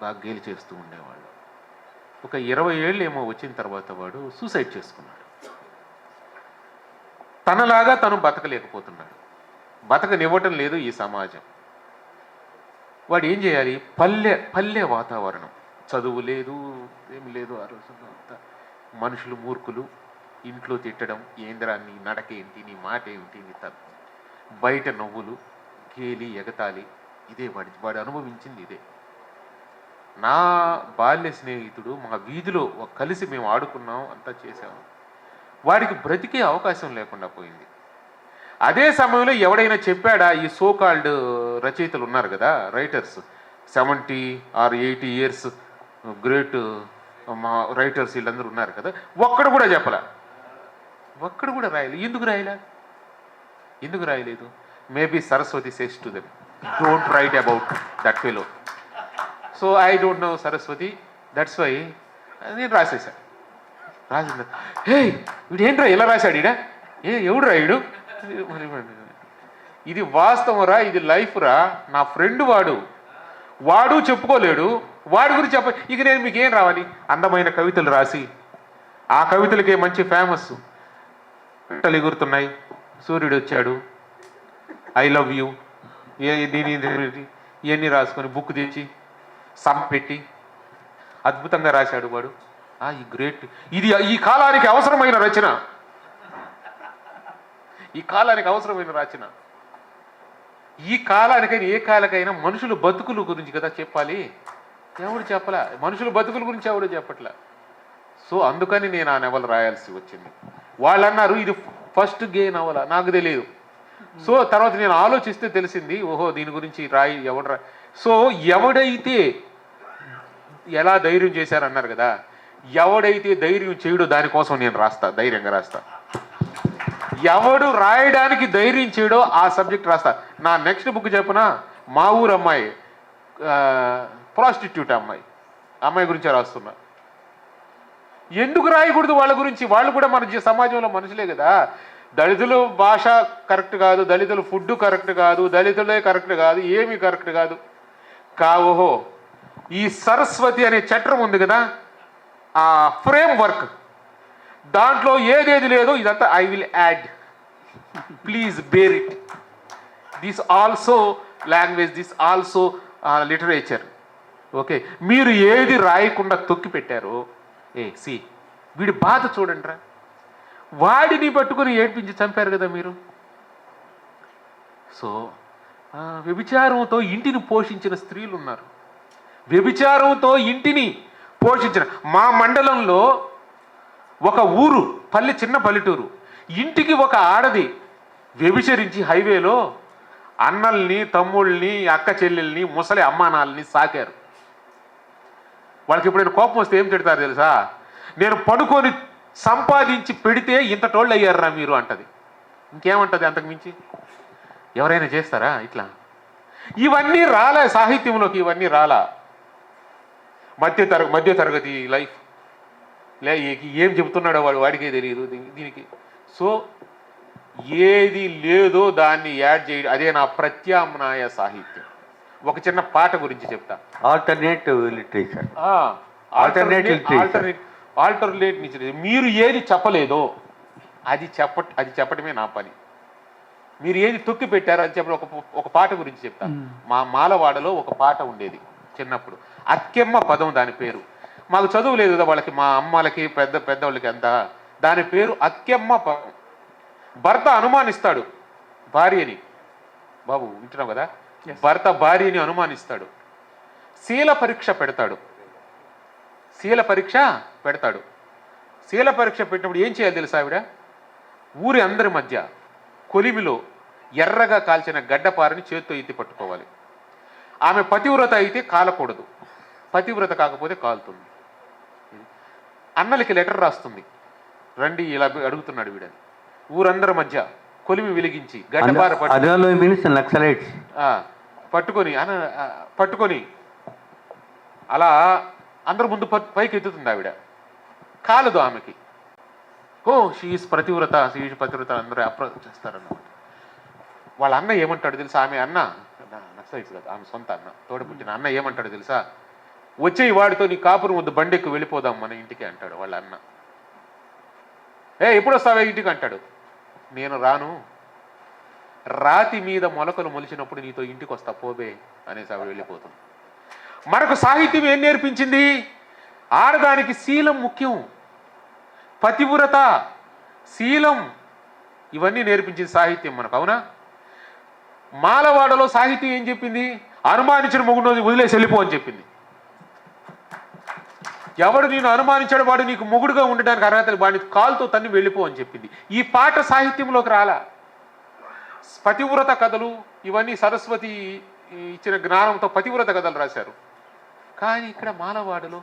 S4: బాగా గేలి చేస్తూ ఉండేవాళ్ళు. ఒక 20 ఏళ్ళు ఏమో వచ్చిన తర్వాత వాడు సూసైడ్ చేసుకున్నాడు. తనలాగా తను బతకలేకపోతున్నాడు, బతకనివ్వటం లేదు ఈ సమాజం. వాడు ఏం చేయాలి? పల్లె వాతావరణం, చదువు లేదు, ఏమి లేదు. ఆ రోజుల్లో అంతా మనుషులు మూర్ఖులు, ఇంట్లో తిట్టడం, ఏంద్రా నీ నడకేంటి, నీ మాట ఏమిటి, నీ బయట నవ్వులు, గేలి, ఎగతాళి, ఇదే వాడు అనుభవించింది ఇదే. నా బాల్య స్నేహితుడు మా వీధిలో కలిసి మేము ఆడుకున్నాం, అంతా చేసాము. వాడికి బ్రతికే అవకాశం లేకుండా పోయింది. అదే సమయంలో ఎవడైనా చెప్పాడా? ఈ సో కాల్డ్ రచయితలు ఉన్నారు కదా, రైటర్స్, 70 or 80 years గ్రేట్ మా రైటర్స్ వీళ్ళందరూ ఉన్నారు కదా, ఒక్కడు కూడా చెప్పలే, ఒక్కడు కూడా రాయలేదు. ఎందుకు రాయలేదు? Maybe Saraswati says to them, don't write about that fellow. So I don't know Saraswati, that's why నేను రాసేసాను. రాసింది, హే వీడేంట్రా ఇలా రాశాడు, ఈడ ఎవడు రాయుడు, ఇది వాస్తవం రా, ఇది లైఫ్ రా. నా ఫ్రెండ్ వాడు చెప్పుకోలేడు, వాడి గురించి ఇక నేను మీకు ఏం రావాలి? అందమైన కవితలు రాసి, ఆ కవితలకే మంచి ఫేమస్, పిట్టలు ఎగురుతున్నాయి, సూర్యుడు వచ్చాడు, ఐ లవ్ యూ, దీని ఇవన్నీ రాసుకొని బుక్ తెచ్చి సమ్ పెట్టి అద్భుతంగా రాశాడు వాడు. ఈ గ్రేట్, ఇది ఈ కాలానికి అవసరమైన రచన, ఈ కాలానికి అవసరమైన రచన. ఈ కాలానికైనా ఏ కాలకైనా మనుషులు బతుకుల గురించి కదా చెప్పాలి, ఎవడు చెప్పలా. మనుషుల బతుకుల గురించి ఎవడు చెప్పట్లా. సో అందుకని నేను ఆ నవల రాయాల్సి వచ్చింది. వాళ్ళు అన్నారు ఇది ఫస్ట్ గే నవల, నాకు తెలియదు. సో తర్వాత నేను ఆలోచిస్తే తెలిసింది, ఓహో దీని గురించి రాయి ఎవడు సో ఎవడైతే ఎలా ధైర్యం చేశారన్నారు కదా, ఎవడైతే ధైర్యం చేయడో దానికోసం నేను రాస్తా, ధైర్యంగా రాస్తా. ఎవడు రాయడానికి ధైర్యం చేయడో ఆ సబ్జెక్ట్ రాస్తా. నా నెక్స్ట్ బుక్ చెప్పిన మా ఊరు అమ్మాయి, ప్రాస్టిట్యూట్ అమ్మాయి గురించి రాస్తున్నా. ఎందుకు రాయకూడదు వాళ్ళ గురించి? వాళ్ళు కూడా మన సమాజంలో మనుషులే కదా. దళితులు భాష కరెక్ట్ కాదు, దళితులు ఫుడ్ కరెక్ట్ కాదు, దళితులే కరెక్ట్ కాదు, ఏమీ కరెక్ట్ కాదు. ఓహో ఈ సరస్వతి అనే చట్టం ఉంది కదా, ఆ ఫ్రేమ్ వర్క్, దాంట్లో ఏదేది లేదో ఇదంతా I will add, please bear it. This also language, this also literature. Okay, మీరు ఏది రాయకుండా తొక్కి పెట్టారో, వీడి బాధ చూడండి రా, వాడిని పట్టుకుని ఏడ్పించి చంపారు కదా మీరు. సో వ్యభిచారంతో ఇంటిని పోషించిన స్త్రీలు ఉన్నారు, వ్యభిచారంతో ఇంటిని పోషించిన. మా మండలంలో ఒక ఊరు, చిన్న పల్లెటూరు, ఇంటికి ఒక ఆడది వ్యభిచరించి హైవేలో అన్నల్ని, తమ్ముళ్ళని, అక్క చెల్లెల్ని, ముసలి అమ్మానాల్ని సాకారు. వాళ్ళకి ఎప్పుడైనా కోపం వస్తే ఏం తిడతారు తెలుసా? నేను పడుకొని సంపాదించి పెడితే ఇంత టోళ్ళు అయ్యారా మీరు అంటది. ఇంకేమంటది అంతకు మించి? ఎవరైనా చేస్తారా ఇట్లా? ఇవన్నీ రాలే సాహిత్యంలోకి, ఇవన్నీ రాలా. మధ్య తరగతి లైఫ్ ఏం చెబుతున్నాడో వాడికే తెలియదు దీనికి. సో ఏది లేదో దాన్ని యాడ్ చేయడం, అదే నా ప్రత్యామ్నాయ సాహిత్యం. ఒక చిన్న పాట గురించి చెప్తా.
S3: Alternative literature.
S4: ఆల్టర్నేట్ నుంచి మీరు ఏది చెప్పలేదో అది చెప్పడమే నా పని. మీరు ఏది తొక్కి పెట్టారో అని చెప్పి ఒక పాట గురించి చెప్తా. మా మాలవాడలో ఒక పాట ఉండేది చిన్నప్పుడు, అక్కెమ్మ పదం దాని పేరు. మాకు చదువు లేదు కదా వాళ్ళకి, మా అమ్మలకి పెద్దవాళ్ళకి అంతా. దాని పేరు అక్కెమ్మ పదం. భర్త అనుమానిస్తాడు భార్యని, బాబు వింటున్నావు కదా, భర్త భార్యని అనుమానిస్తాడు, శీల పరీక్ష పెడతాడు. శీల పరీక్ష పెట్టినప్పుడు ఏం చేయాలి తెలుసా? ఆవిడ ఊరి అందరి మధ్య కొలిమిలో ఎర్రగా కాల్చిన గడ్డపారని చేత్తో ఎత్తి పట్టుకోవాలి. ఆమె పతివ్రత అయితే కాలకూడదు, పతివ్రత కాకపోతే కాలుతుంది. అన్నలకి లెటర్ రాస్తుంది, రండి ఇలా అడుగుతున్నాడు వీడని. ఊరందరి మధ్య కొలిమి వెలిగించి గడ్డపార పట్టుకొని అలా అందరు ముందు పైకి ఎత్తుతుంది. ఆవిడ కాలదు ఆమెకి. షీఈస్ పతివ్రత అందరూ అప్రోచ్ చేస్తారన్నమాట. వాళ్ళ అన్న ఏమంటాడు తెలుసా? ఆమె అన్న నక్సలైట్స్ కదా, ఆమె సొంత అన్న, తోడబుట్టిన అన్న ఏమంటాడు తెలుసా? వచ్చే వాడితో నీ కాపురం వద్దు, బండెక్కి వెళ్ళిపోదాం మన ఇంటికి అంటాడు వాళ్ళ అన్న. ఎప్పుడు వస్తావా ఇంటికి అంటాడు. నేను రాను, రాతి మీద మొలకలు మొలిచినప్పుడు నీతో ఇంటికి వస్తా పోబే అనేసి ఆవిడ వెళ్ళిపోతుంది. మనకు సాహిత్యం ఏం నేర్పించింది? ఆడదానికి శీలం ముఖ్యం, పతివ్రత, శీలం, ఇవన్నీ నేర్పించింది సాహిత్యం మనకు, అవునా? మాలవాడలో సాహిత్యం ఏం చెప్పింది? అనుమానించిన మొగుడు వదిలేసి వెళ్ళిపో అని చెప్పింది. ఎవడు నేను అనుమానించాడు వాడు నీకు మొగుడుగా ఉండడానికి అర్హత, వాడిని కాలుతో తన్ని వెళ్ళిపో అని చెప్పింది. ఈ పాట సాహిత్యంలోకి రాలా. పతివ్రత కథలు ఇవన్నీ సరస్వతి ఇచ్చిన జ్ఞానంతో పతివ్రత కథలు రాశారు. కానీ ఇక్కడ మాలవాడలో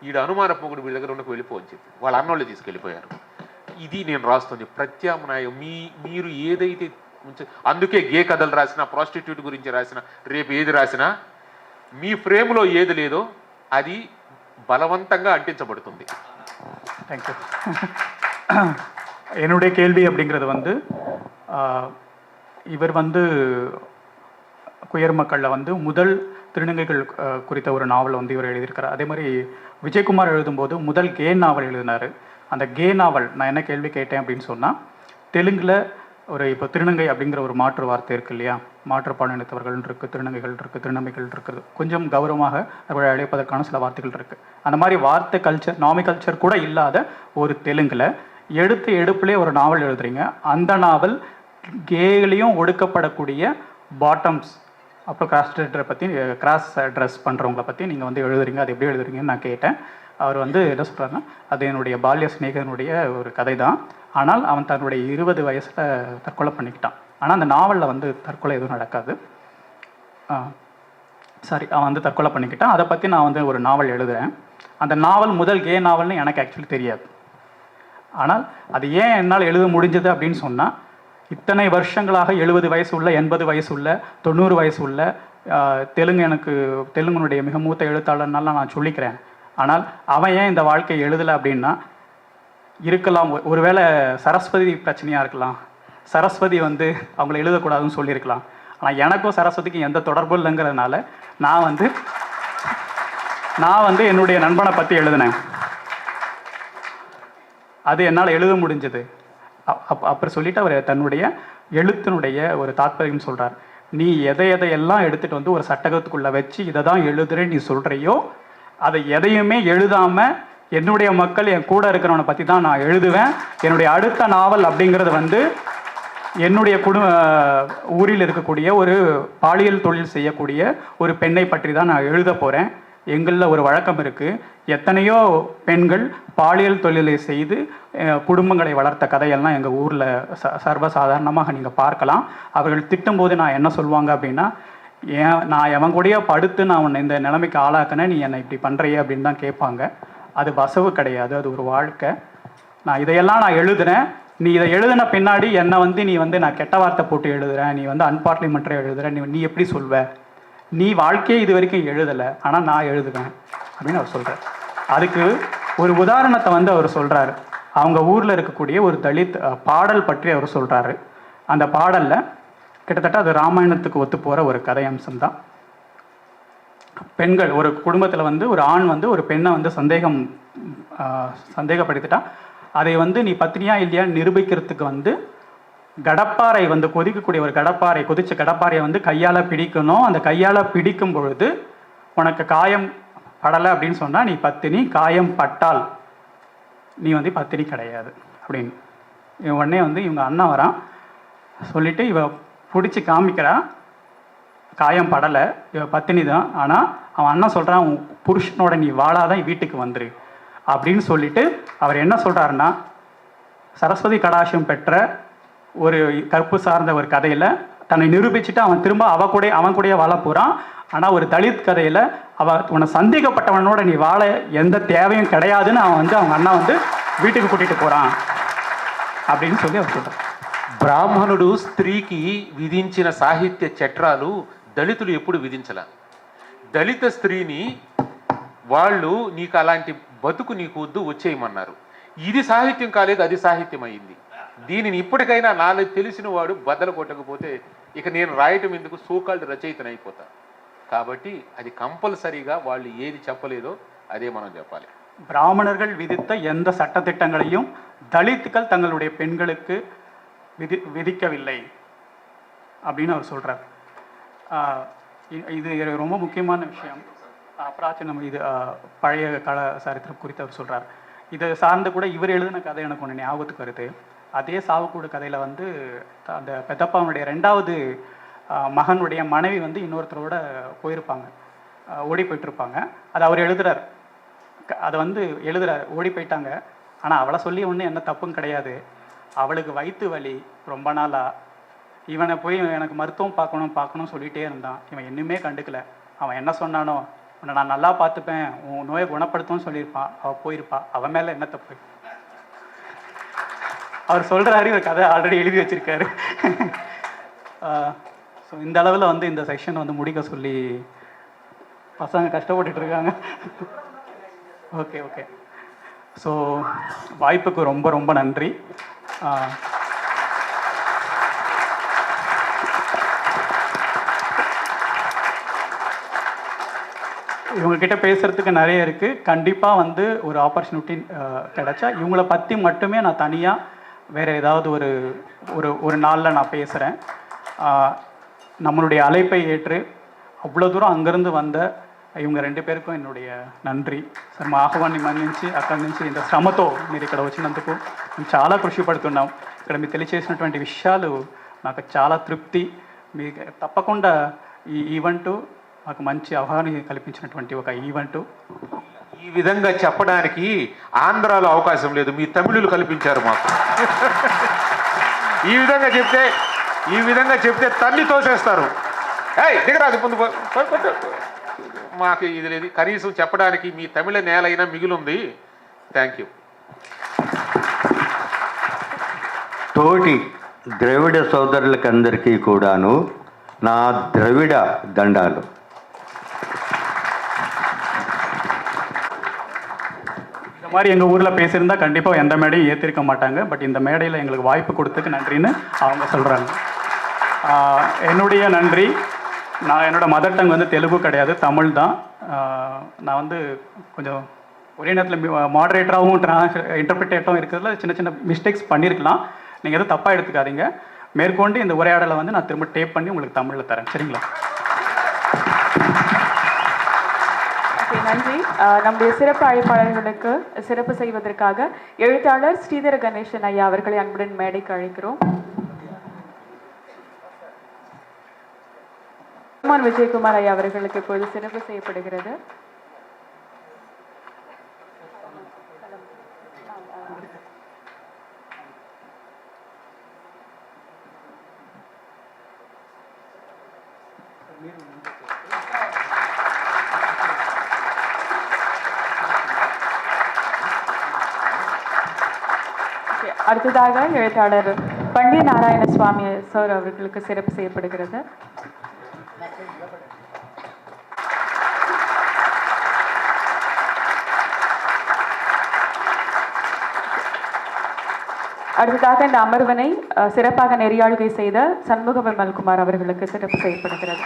S4: ఈడు అనుమాన మొగుడు వీడి దగ్గర ఉండకు వెళ్ళిపో అని చెప్పి వాళ్ళ అన్నోళ్ళు తీసుకెళ్ళిపోయారు. ఇది నేను రాస్తుంది ప్రత్యామ్నాయం. మీరు ఏదైతే అందుకే గే కథలు రాసినా, ప్రాస్టిట్యూట్ గురించి రాసినా, రేపు ఏది రాసినా మీ ఫ్రేమ్లో ఏది లేదో అది பலவந்தங்க அண்டிச்சப்படுத்தும்.
S2: Thank you. என்னுடைய கேள்வி அப்படிங்கிறது வந்து இவர் வந்து குயர் மக்களில் வந்து முதல் திருநங்கைகள் குறித்த ஒரு நாவல் வந்து இவர் எழுதியிருக்கிறார். அதே மாதிரி விஜயகுமார் எழுதும்போது முதல் கே நாவல் எழுதினார். அந்த கே நாவல் நான் என்ன கேள்வி கேட்டேன் அப்படின்னு சொன்னால், தெலுங்கில் ஒரு இப்போ திருநங்கை அப்படிங்கிற ஒரு மாற்று வார்த்தை இருக்குது இல்லையா, மாற்றுப்பாலினத்தவர்கள் இருக்குது, திருநங்கைகள் இருக்குது, திருநங்கைகள் இருக்குது, கொஞ்சம் கௌரவமாக அவரை அழைப்பதற்கான சில வார்த்தைகள் இருக்குது. அந்த மாதிரி வார்த்தை கல்ச்சர், நாமி கல்ச்சர் கூட இல்லாத ஒரு தெலுங்கில் எடுப்பிலே ஒரு நாவல் எழுதுறீங்க. அந்த நாவல் கேலையும் ஒடுக்கப்படக்கூடிய பாட்டம்ஸ் அப்புறம் கிராஸ் ட்ரெஸ் பண்ணுறவங்கள பற்றி நீங்கள் வந்து எழுதுறீங்க. அது எப்படி எழுதுறீங்கன்னு நான் கேட்டேன். அவர் வந்து என்ன சொல்கிறாருன்னா, அது என்னுடைய பால்ய சிநேகனுடைய ஒரு கதை தான், ஆனால் அவன் தன்னுடைய 20 வயசில் தற்கொலை பண்ணிக்கிட்டான். ஆனால் அந்த நாவலில் வந்து தற்கொலை எதுவும் நடக்காது. சாரி, அவன் வந்து தற்கொலை பண்ணிக்கிட்டான். அதை பற்றி நான் வந்து ஒரு நாவல் எழுதுகிறேன். அந்த நாவல் முதல் கே நாவல்னு எனக்கு ஆக்சுவலி தெரியாது. ஆனால் அது ஏன் என்னால் எழுத முடிஞ்சது அப்படின்னு சொன்னால், இத்தனை வருஷங்களாக 70 வயசு உள்ள, 80 வயசு உள்ள, 90 வயசு உள்ள தெலுங்குனுடைய மிக மூத்த எழுத்தாளர்னால நான் சொல்லிக்கிறேன். ஆனால் அவன் ஏன் இந்த வாழ்க்கையை எழுதலை அப்படின்னா, இருக்கலாம், ஒருவேளை சரஸ்வதி பிரச்சனையாக இருக்கலாம், சரஸ்வதி வந்து அவங்கள எழுதக்கூடாதுன்னு சொல்லியிருக்கலாம். ஆனால் எனக்கும் சரஸ்வதிக்கும் எந்த தொடர்பும் இல்லைங்கிறதுனால நான் வந்து என்னுடைய நண்பனை பற்றி எழுதினேன். அது என்னால் எழுத முடிஞ்சது. அப்புறம் சொல்லிட்டு அவர் தன்னுடைய எழுத்தினுடைய ஒரு தாத்பரியம் சொல்கிறார். நீ எதையெல்லாம் எடுத்துகிட்டு வந்து ஒரு சட்டகத்துக்குள்ளே வச்சு இதை தான் எழுதுறேன்னு நீ சொல்கிறையோ, அதை எதையுமே எழுதாமல் என்னுடைய மக்கள், என் கூட இருக்கிறவனை பற்றி தான் நான் எழுதுவேன். என்னுடைய அடுத்த நாவல் அப்படிங்கிறது வந்து என்னுடைய ஊரில் இருக்கக்கூடிய ஒரு பாலியல் தொழில் செய்யக்கூடிய ஒரு பெண்ணை பற்றி தான் நான் எழுத போகிறேன். எங்களில் ஒரு வழக்கம் இருக்குது, எத்தனையோ பெண்கள் பாலியல் தொழிலை செய்து குடும்பங்களை வளர்த்த கதையெல்லாம் எங்கள் ஊரில் சர்வசாதாரணமாக நீங்கள் பார்க்கலாம். அவர்கள் திட்டும்போது நான் என்ன சொல்லுவாங்க அப்படின்னா, நான் எவன் கூடயே படுத்து நான் உன்னை இந்த நிலைமைக்கு ஆளாக்கினேன், நீ என்னை இப்படி பண்ணுறியே அப்படின்னு தான் கேட்பாங்க. அது வசவு கிடையாது, அது ஒரு வாழ்க்கை. இதையெல்லாம் நான் எழுதுனேன். நீ இதை எழுதின பின்னாடி என்னை வந்து நீ வந்து நான் கெட்ட வார்த்தை போட்டு எழுதுறேன், நீ வந்து அன்பார்லிமெண்ட்ரி எழுதுறேன், நீ எப்படி சொல்வ? நீ வாழ்க்கையை இது வரைக்கும் எழுதலை, ஆனால் நான் எழுதுவேன் அப்படின்னு அவர் சொல்கிறார். அதுக்கு ஒரு உதாரணத்தை வந்து அவர் சொல்கிறாரு. அவங்க ஊரில் இருக்கக்கூடிய ஒரு தலித் பாடல் பற்றி அவர் சொல்கிறாரு. அந்த பாடலில் கிட்டத்தட்ட அது ராமாயணத்துக்கு ஒத்து போகிற ஒரு கதை அம்சம்தான். பெண்கள், ஒரு குடும்பத்தில் வந்து ஒரு ஆண் வந்து ஒரு பெண்ணை வந்து சந்தேகப்படுத்திட்டா, அதை வந்து நீ பத்னியா இல்லையான்னு நிரூபிக்கிறதுக்கு வந்து கடப்பாறை வந்து கொதிக்கக்கூடிய ஒரு கடப்பாறை, கொதிச்ச கடப்பாறையை வந்து கையால் பிடிக்கணும். அந்த கையால் பிடிக்கும் பொழுது உனக்கு காயம் படலை அப்படின்னு சொன்னால் நீ பத்தினி, காயம் பட்டால் நீ வந்து பத்தினி கிடையாது அப்படின்னு. உடனே வந்து இவங்க அண்ணன் வரான், சொல்லிவிட்டு இவ பிடிச்சி காமிக்கிறா, காயம் படலை, இவ பத்தினி தான். ஆனால் அவன் அண்ணன் சொல்கிறான், உன் புருஷனோட நீ வாழாதான் வீட்டுக்கு வந்துரு அப்படின்னு சொல்லிட்டு அவர் என்ன சொல்கிறாருன்னா, சரஸ்வதி கடாட்சம் பெற்ற ஒரு கற்பு சார்ந்த ஒரு கதையில் தன்னை நிரூபிச்சுட்டு அவன் திரும்ப அவன் கூடயே வாழ போகிறான். ஆனால் ஒரு தலித் கதையில் உன்னை சந்தேகப்பட்டவனோட நீ வாழ எந்த தேவையும் கிடையாதுன்னு அவன் வந்து அவங்க அண்ணா வந்து வீட்டுக்கு கூட்டிகிட்டு போகிறான் அப்படின்னு சொல்லி அவர் சொல்கிறார்.
S4: బ్రాహ్మణుడు స్త్రీకి విధించిన సాహిత్య చట్టాలు దళితులు ఎప్పుడు విధించాల. దళిత స్త్రీని వాళ్ళు నీకు అలాంటి బతుకు నీకు వద్దు వచ్చేయమన్నారు. ఇది సాహిత్యం కాలేదు, అది సాహిత్యం అయింది. దీనిని ఇప్పటికైనా నాలుగు తెలిసిన వాడు బద్దలు కొట్టకపోతే ఇక నేను రాయటం ఎందుకు, సోకాల్డ్ రచయితను అయిపోతా. కాబట్టి అది కంపల్సరీగా వాళ్ళు ఏది చెప్పలేదో అదే మనం చెప్పాలి.
S2: பிராமணர்கள் விதித்த எந்த சட்டத்திட்டங்களையும் தலித்துக்கள் தங்களுடைய பெண்களுக்கு விதிக்கவில்லை அப்படின்னு அவர் சொல்கிறார். இது ரொம்ப முக்கியமான விஷயம். பிராச்சீனம், இது பழைய கால சரித்திரம் குறித்து அவர் சொல்கிறார். இதை சார்ந்து கூட இவர் எழுதின கதை எனக்கு ஒன்று ஞாபகத்துக்கு வருது. அதே சாவுக்கூடு கதையில் வந்து அந்த பெத்தப்பாவுடைய 2வது மகனுடைய மனைவி வந்து இன்னொருத்தரோட போயிருப்பாங்க, ஓடி போயிட்டுருப்பாங்க. அது அவர் எழுதுகிறார். அதை வந்து எழுதுகிறார், ஓடி போயிட்டாங்க. ஆனால் அவளை சொல்லி ஒன்றும் என்ன தப்பும் கிடையாது. அவளுக்கு வயிற்று வலி ரொம்ப நாளாக, இவனை போய் எனக்கு மருத்துவம் பார்க்கணும் சொல்லிகிட்டே இருந்தான். இவன் இன்னுமே கண்டுக்கல. அவன் என்ன சொன்னானோ, உன்னை நான் நல்லா பார்த்துப்பேன், உன் நோயை குணப்படுத்தும்னு சொல்லியிருப்பான். அவள் போயிருப்பா, அவன் மேலே என்ன தப்பு? அவர் சொல்கிறாரு, ஒரு கதை ஆல்ரெடி எழுதி வச்சிருக்காரு. ஸோ இந்த அளவில் வந்து இந்த செக்ஷன் வந்து முடிக்க சொல்லி பசங்க கஷ்டப்பட்டுட்டு இருக்காங்க. ஓகே. ஸோ வாய்ப்புக்கு ரொம்ப ரொம்ப நன்றி. இவங்கக்கிட்ட பேசுகிறதுக்கு நிறைய இருக்குது. கண்டிப்பாக வந்து ஒரு ஆப்பர்ச்சுனிட்டி கிடைச்சா இவங்கள பற்றி மட்டுமே நான் தனியாக வேறு ஏதாவது ஒரு நாளில் நான் பேசுகிறேன். நம்மளுடைய அழைப்பை ஏற்று అவ்வளோ దూరం అங்கருந்து வந்த ఇవங்க 2 పేరుக்கும் என்னுடைய నன்றి. సార్ మా ఆహ్వాన్ని మన్నించి అక్కడి నుంచి ఇంత శ్రమతో మీరు ఇక్కడ వచ్చినందుకు మేము చాలా కృషి పడుతున్నాం. ఇక్కడ మీరు తెలియచేసినటువంటి విషయాలు నాకు చాలా తృప్తి. మీకు తప్పకుండా ఈ ఈవెంట్ మాకు మంచి అవగాహన కల్పించినటువంటి ఒక ఈవెంట్.
S4: ఈ విధంగా చెప్పడానికి ఆంధ్రాలో అవకాశం లేదు, మీ తమిళులు కల్పించారు మాకు. ఈ విధంగా చెప్తే ఈ విధంగా చెప్తే తల్లి తోసేస్తారు. ఏయ్ దిగరాదు ముందు మాకు ఇది లేదు, కనీసం చెప్పడానికి మీ తమిళ నేల అయినా మిగిలింది. Thank you.
S3: తోటి ద్రవిడ సోదరులకి అందరికీ కూడాను నా ద్రవిడ దండాలు.
S2: இந்த மாதிரி எங்கள் ஊரில் பேசியிருந்தா கண்டிப்பாக எந்த மேடையும் ஏற்றிருக்க மாட்டாங்க. பட் இந்த மேடையில் எங்களுக்கு வாய்ப்பு கொடுத்ததுக்கு நன்றின்னு அவங்க சொல்கிறாங்க. என்னுடைய நன்றி. நான் என்னோடய மதர் டங் வந்து தெலுங்கு கிடையாது, தமிழ் தான். நான் வந்து கொஞ்சம் ஒரே நேரத்தில் மாடரேட்டராகவும் இன்டர்பிரேட்டராகவும் இருக்கிறதுல சின்ன சின்ன மிஸ்டேக்ஸ் பண்ணியிருக்கலாம். நீங்கள் எதுவும் தப்பாக எடுத்துக்காதீங்க. மேற்கொண்டு இந்த உரையாடலை வந்து நான் திரும்ப டேப் பண்ணி உங்களுக்கு தமிழில் தரேன். சரிங்களா?
S1: நன்றி. நம்முடைய சிறப்பு அழைப்பாளர்களுக்கு சிறப்பு செய்வதற்காக எழுத்தாளர் ஸ்ரீதர கணேசன் ஐயா அவர்களை அன்புடன் மேடைக்கு அழைக்கிறோம். விஜயகுமார் ஐயா அவர்களுக்கு இப்போது சிறப்பு செய்யப்படுகிறது. அடுத்ததாக எழுத்தாளர் பண்டிய நாராயண சுவாமி சார் அவர்களுக்கு சிறப்பு செய்யப்படுகிறது. அடுத்ததாக இந்த அமர்வினை சிறப்பாக நெறியாளுகை செய்த சண்முக விமல்குமார் அவர்களுக்கு சிறப்பு செய்யப்படுகிறது.